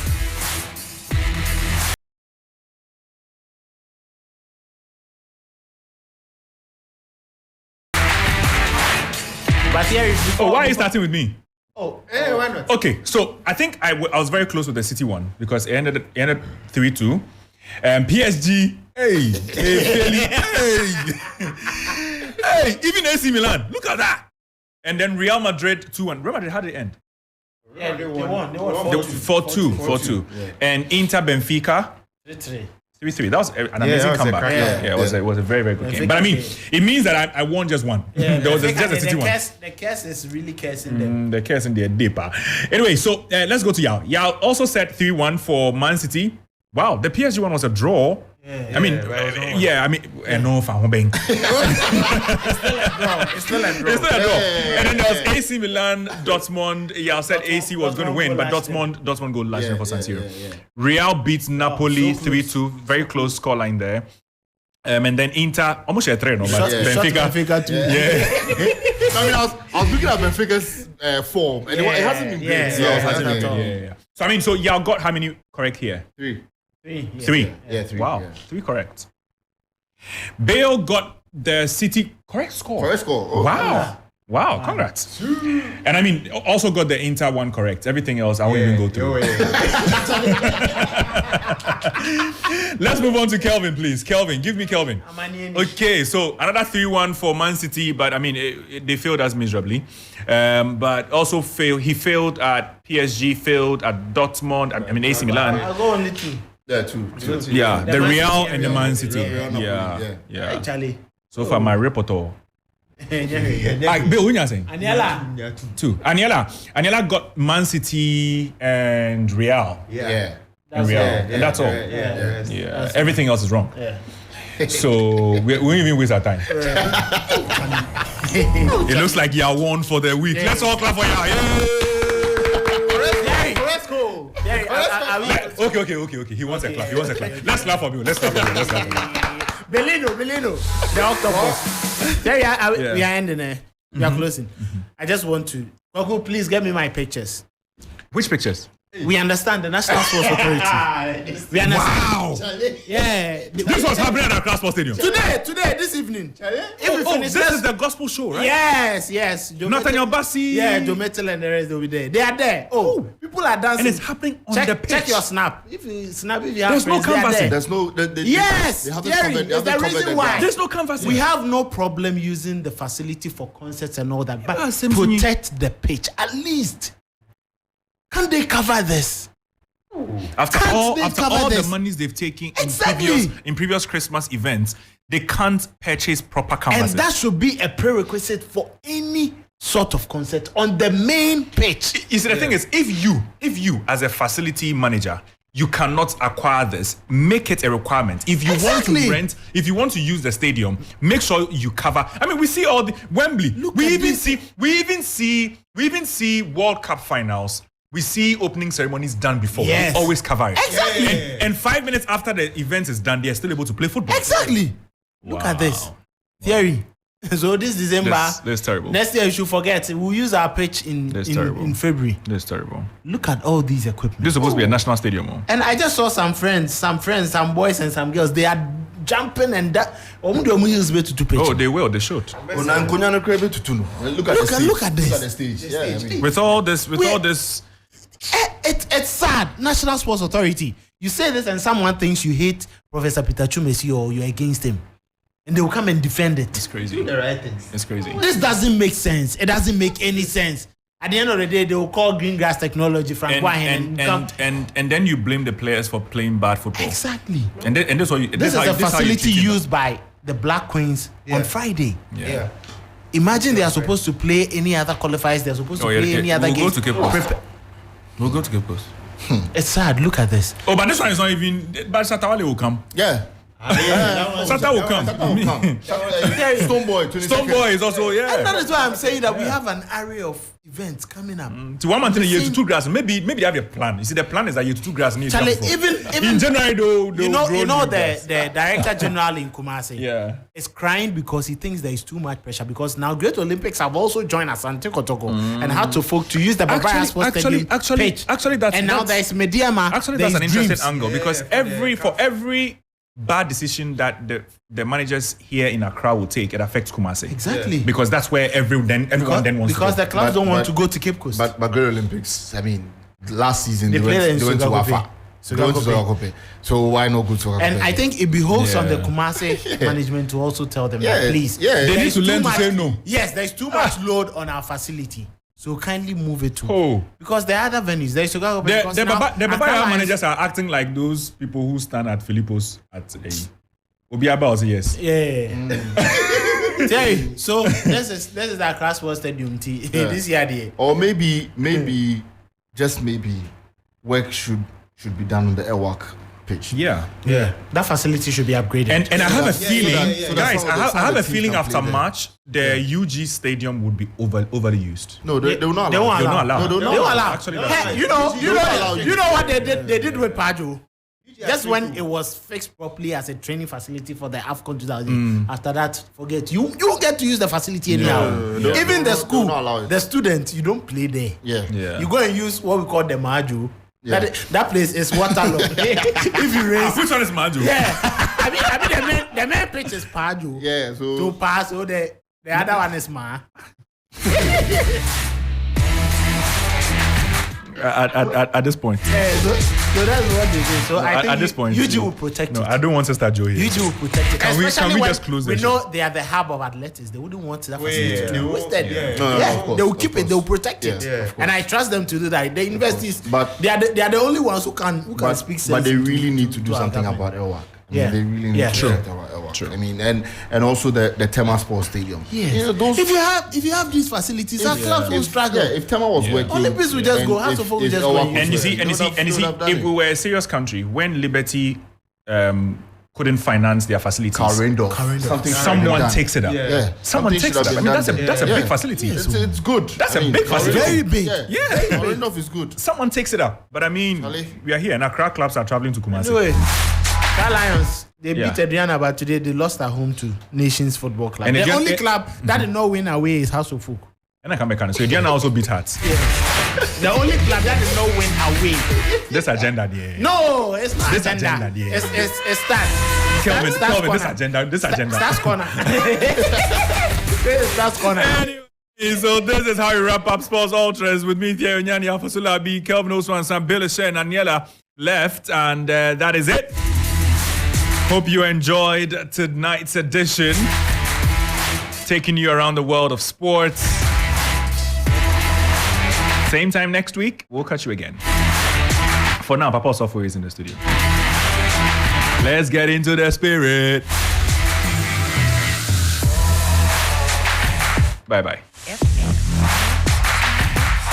But here is why are you starting with me? Why not? Okay, so I think I was very close with the City one because it ended 3-2. PSG, hey, even AC Milan, look at that. And then Real Madrid 2-1. Real Madrid, how did it end? Yeah, they won. They won 4-2. Yeah. And Inter Benfica 3-3. 3-3. That was an amazing comeback. It was a very, very good game. But I mean, it means that I won just one. Yeah, there was just a City one. The curse is really cursing them. The curse in their deeper. Anyway, so let's go to Yao. Yao also said 3-1 for Man City. Wow, the PSG one was a draw. I mean, no, for Hong It's still a draw. And then there was AC Milan, Dortmund. Yao said AC was going to win, but Dortmund go last year for San Siro. Real beats Napoli 3-2, very close scoreline there. And then Inter, almost a 3, no, but Benfica too. Yeah. I mean, I was looking at Benfica's form, and it hasn't been great. So I mean, so Yao got how many correct here? 3. 3. Yeah, 3. Wow, 3 correct. Bale got the City correct score. Oh, Wow, congrats. And I mean, also got the Inter one correct. Everything else, I won't even go through. Let's move on to Kelvin, please. Kelvin, give me Kelvin. Okay, so another 3-1 for Man City, but I mean, they failed as miserably. But also he failed at PSG, failed at Dortmund, I mean AC Milan. I'll go only 2. Yeah, 2. Yeah, the Real and the Man City. Yeah. Charlie. So far, my repertoire. Bill, who you saying? Aniela. 2. Aniela got Man City and Real. Yeah. And Real. And that's all. Yeah. Everything else is wrong. Yeah. So we won't even waste our time. It looks like you are won for the week. Let's all clap for you. Let's go. Okay. He wants a clap. Let's clap for you. Bellino, the octopus. We are ending there. We are closing. I just want to. Gogo, please get me my pictures. Which pictures? We understand the National Sports Authority. We understand. Wow. Yeah. This was happening at Accra Sports Stadium. Today, this evening. This is the gospel show, right? Yes. Nathaniel Bassi. Yeah, Joe Metal and the rest will be there. They are there. People are dancing. And it's happening on the pitch. Check your snap. If you have there's no canvassing. There's no. Yes. There's the reason why. There's no canvassing. We have no problem using the facility for concerts and all that, but protect the pitch at least. Can they cover this? After all the monies they've taken in previous Christmas events, they can't purchase proper canvases. And that should be a prerequisite for any sort of concert on the main pitch. You see, the thing is, if you as a facility manager, you cannot acquire this, make it a requirement. If you want to rent, if you want to use the stadium, make sure you cover. I mean, we see all the Wembley. We even see World Cup finals. We see opening ceremonies done before. Yes. We always cover it. Exactly. And 5 minutes after the event is done, they are still able to play football. Exactly. Wow. Look at this. Theory. So this December. That's terrible. Next year you should forget. We'll use our pitch in February. That's terrible. Look at all these equipment. This is supposed to be a national stadium. And I just saw some boys and some girls. They are jumping and that. Oh, they will. They should. Look at the stage. With all this. It's sad. National Sports Authority. You say this and someone thinks you hate Professor Peter Chumesi or you're against him. And they will come and defend it. It's crazy. Do the right things. It's crazy. This doesn't make sense. It doesn't make any sense. At the end of the day, they will call green grass technology from and then you blame the players for playing bad football. Exactly. And this is a facility used by the Black Queens on Friday. Yeah. Imagine they are supposed to play any other qualifiers. They are supposed to play any other games. We'll go to Cape Coast. It's sad. Look at this. Oh, but this one is not even. But Satawale will come. Yeah. Sata will come. Stoneboy is also, And that is why I'm saying that we have an array of events coming up. To 1 month in a year to 2 grass. Maybe they have a plan. You see, the plan is that you 2 grass need. Charlie, even in January, you know the director general in Kumasi is crying because he thinks there is too much pressure. Because now Great Olympics have also joined Asante Kotoko and had to folk to use the Babaya Sports Stadium pitch. Actually, that's now there is Mediama. Actually, that's an interesting angle because bad decision that the managers here in Accra will take, it affects Kumasi. Exactly. Because that's where everyone then wants to go. Because the clubs don't want to go to Cape Coast. But Great Olympics, I mean, last season they went to Wafa. So why not go to Wafa? And I think it behoves on the Kumasi management to also tell them that please. They need to learn to say no. Yes, there's too much load on our facility. So kindly move it to because the other venues there's Sugar Kope. The Baba managers are acting like those people who stand at Philippos at Obiaba also, yes. Yeah. Terry, so this is our Accra Sports Stadium this year. Or maybe just maybe work should be done on the Airwalk pitch. Yeah. That facility should be upgraded. And I have a feeling, guys, I have a feeling after March, the UG stadium would be overly used. No, they will not allow. They won't allow. No, they won't allow. Actually, you know what they did? They did with Pajo. Just when it was fixed properly as a training facility for the AFCON 2000, after that, forget you get to use the facility anyhow. Even the school, the students, you don't play there. Yeah. You go and use what we call the Maju. Yeah. That place is waterlogged. If you raise, which one is Maju? Yeah, I mean the main pitch is Paju. Yeah, so to pass. So the other one is Ma. At this point. Yeah, so that's what they do. So I think at this point, UG will protect it. No, I don't want to start Joe here. UG will protect it. Can we just close we the know they are the hub of athletics. They wouldn't want that facility to be wasted. They will keep it. They will protect it. And I trust them to do that. The universities, but they are the only ones who can speak sense. But they really need to do something about Airwalk. They really need to do something about Airwalk. I mean, and also the Tema Sports Stadium. Yeah, those. If you have these facilities, our clubs will struggle. Yeah, if Tema was working, Olympics will just go. House of Folk will just go. And you see, if we were a serious country, when Liberty couldn't finance their facilities, someone takes it up. Someone takes it up. I mean, that's a big facility. It's good. That's a big facility. Very big. Yeah. Enough is good. Someone takes it up. But I mean, we are here, and Accra clubs are traveling to Kumasi. Anyway, Car Lions, they beat Adriana, but today they lost at home to Nations Football Club. And the only club that did not win away is House of Folk. And I can make an so Adriana also beat Hearts. The only club that did not win away. This agenda, yeah. No, it's not this agenda. Yeah. It's that. Kelvin, this agenda. That's corner. That's corner. Anyway, so this is how we wrap up Sports Ultras with me, Thierry Nyani, Alfasula B, Kelvin Oswan, Sam Billisha, and Aniela left. And that is it. Hope you enjoyed tonight's edition, taking you around the world of sports. Same time next week, we'll catch you again. For now, Papa Software is in the studio. Let's get into the spirit. Bye-bye.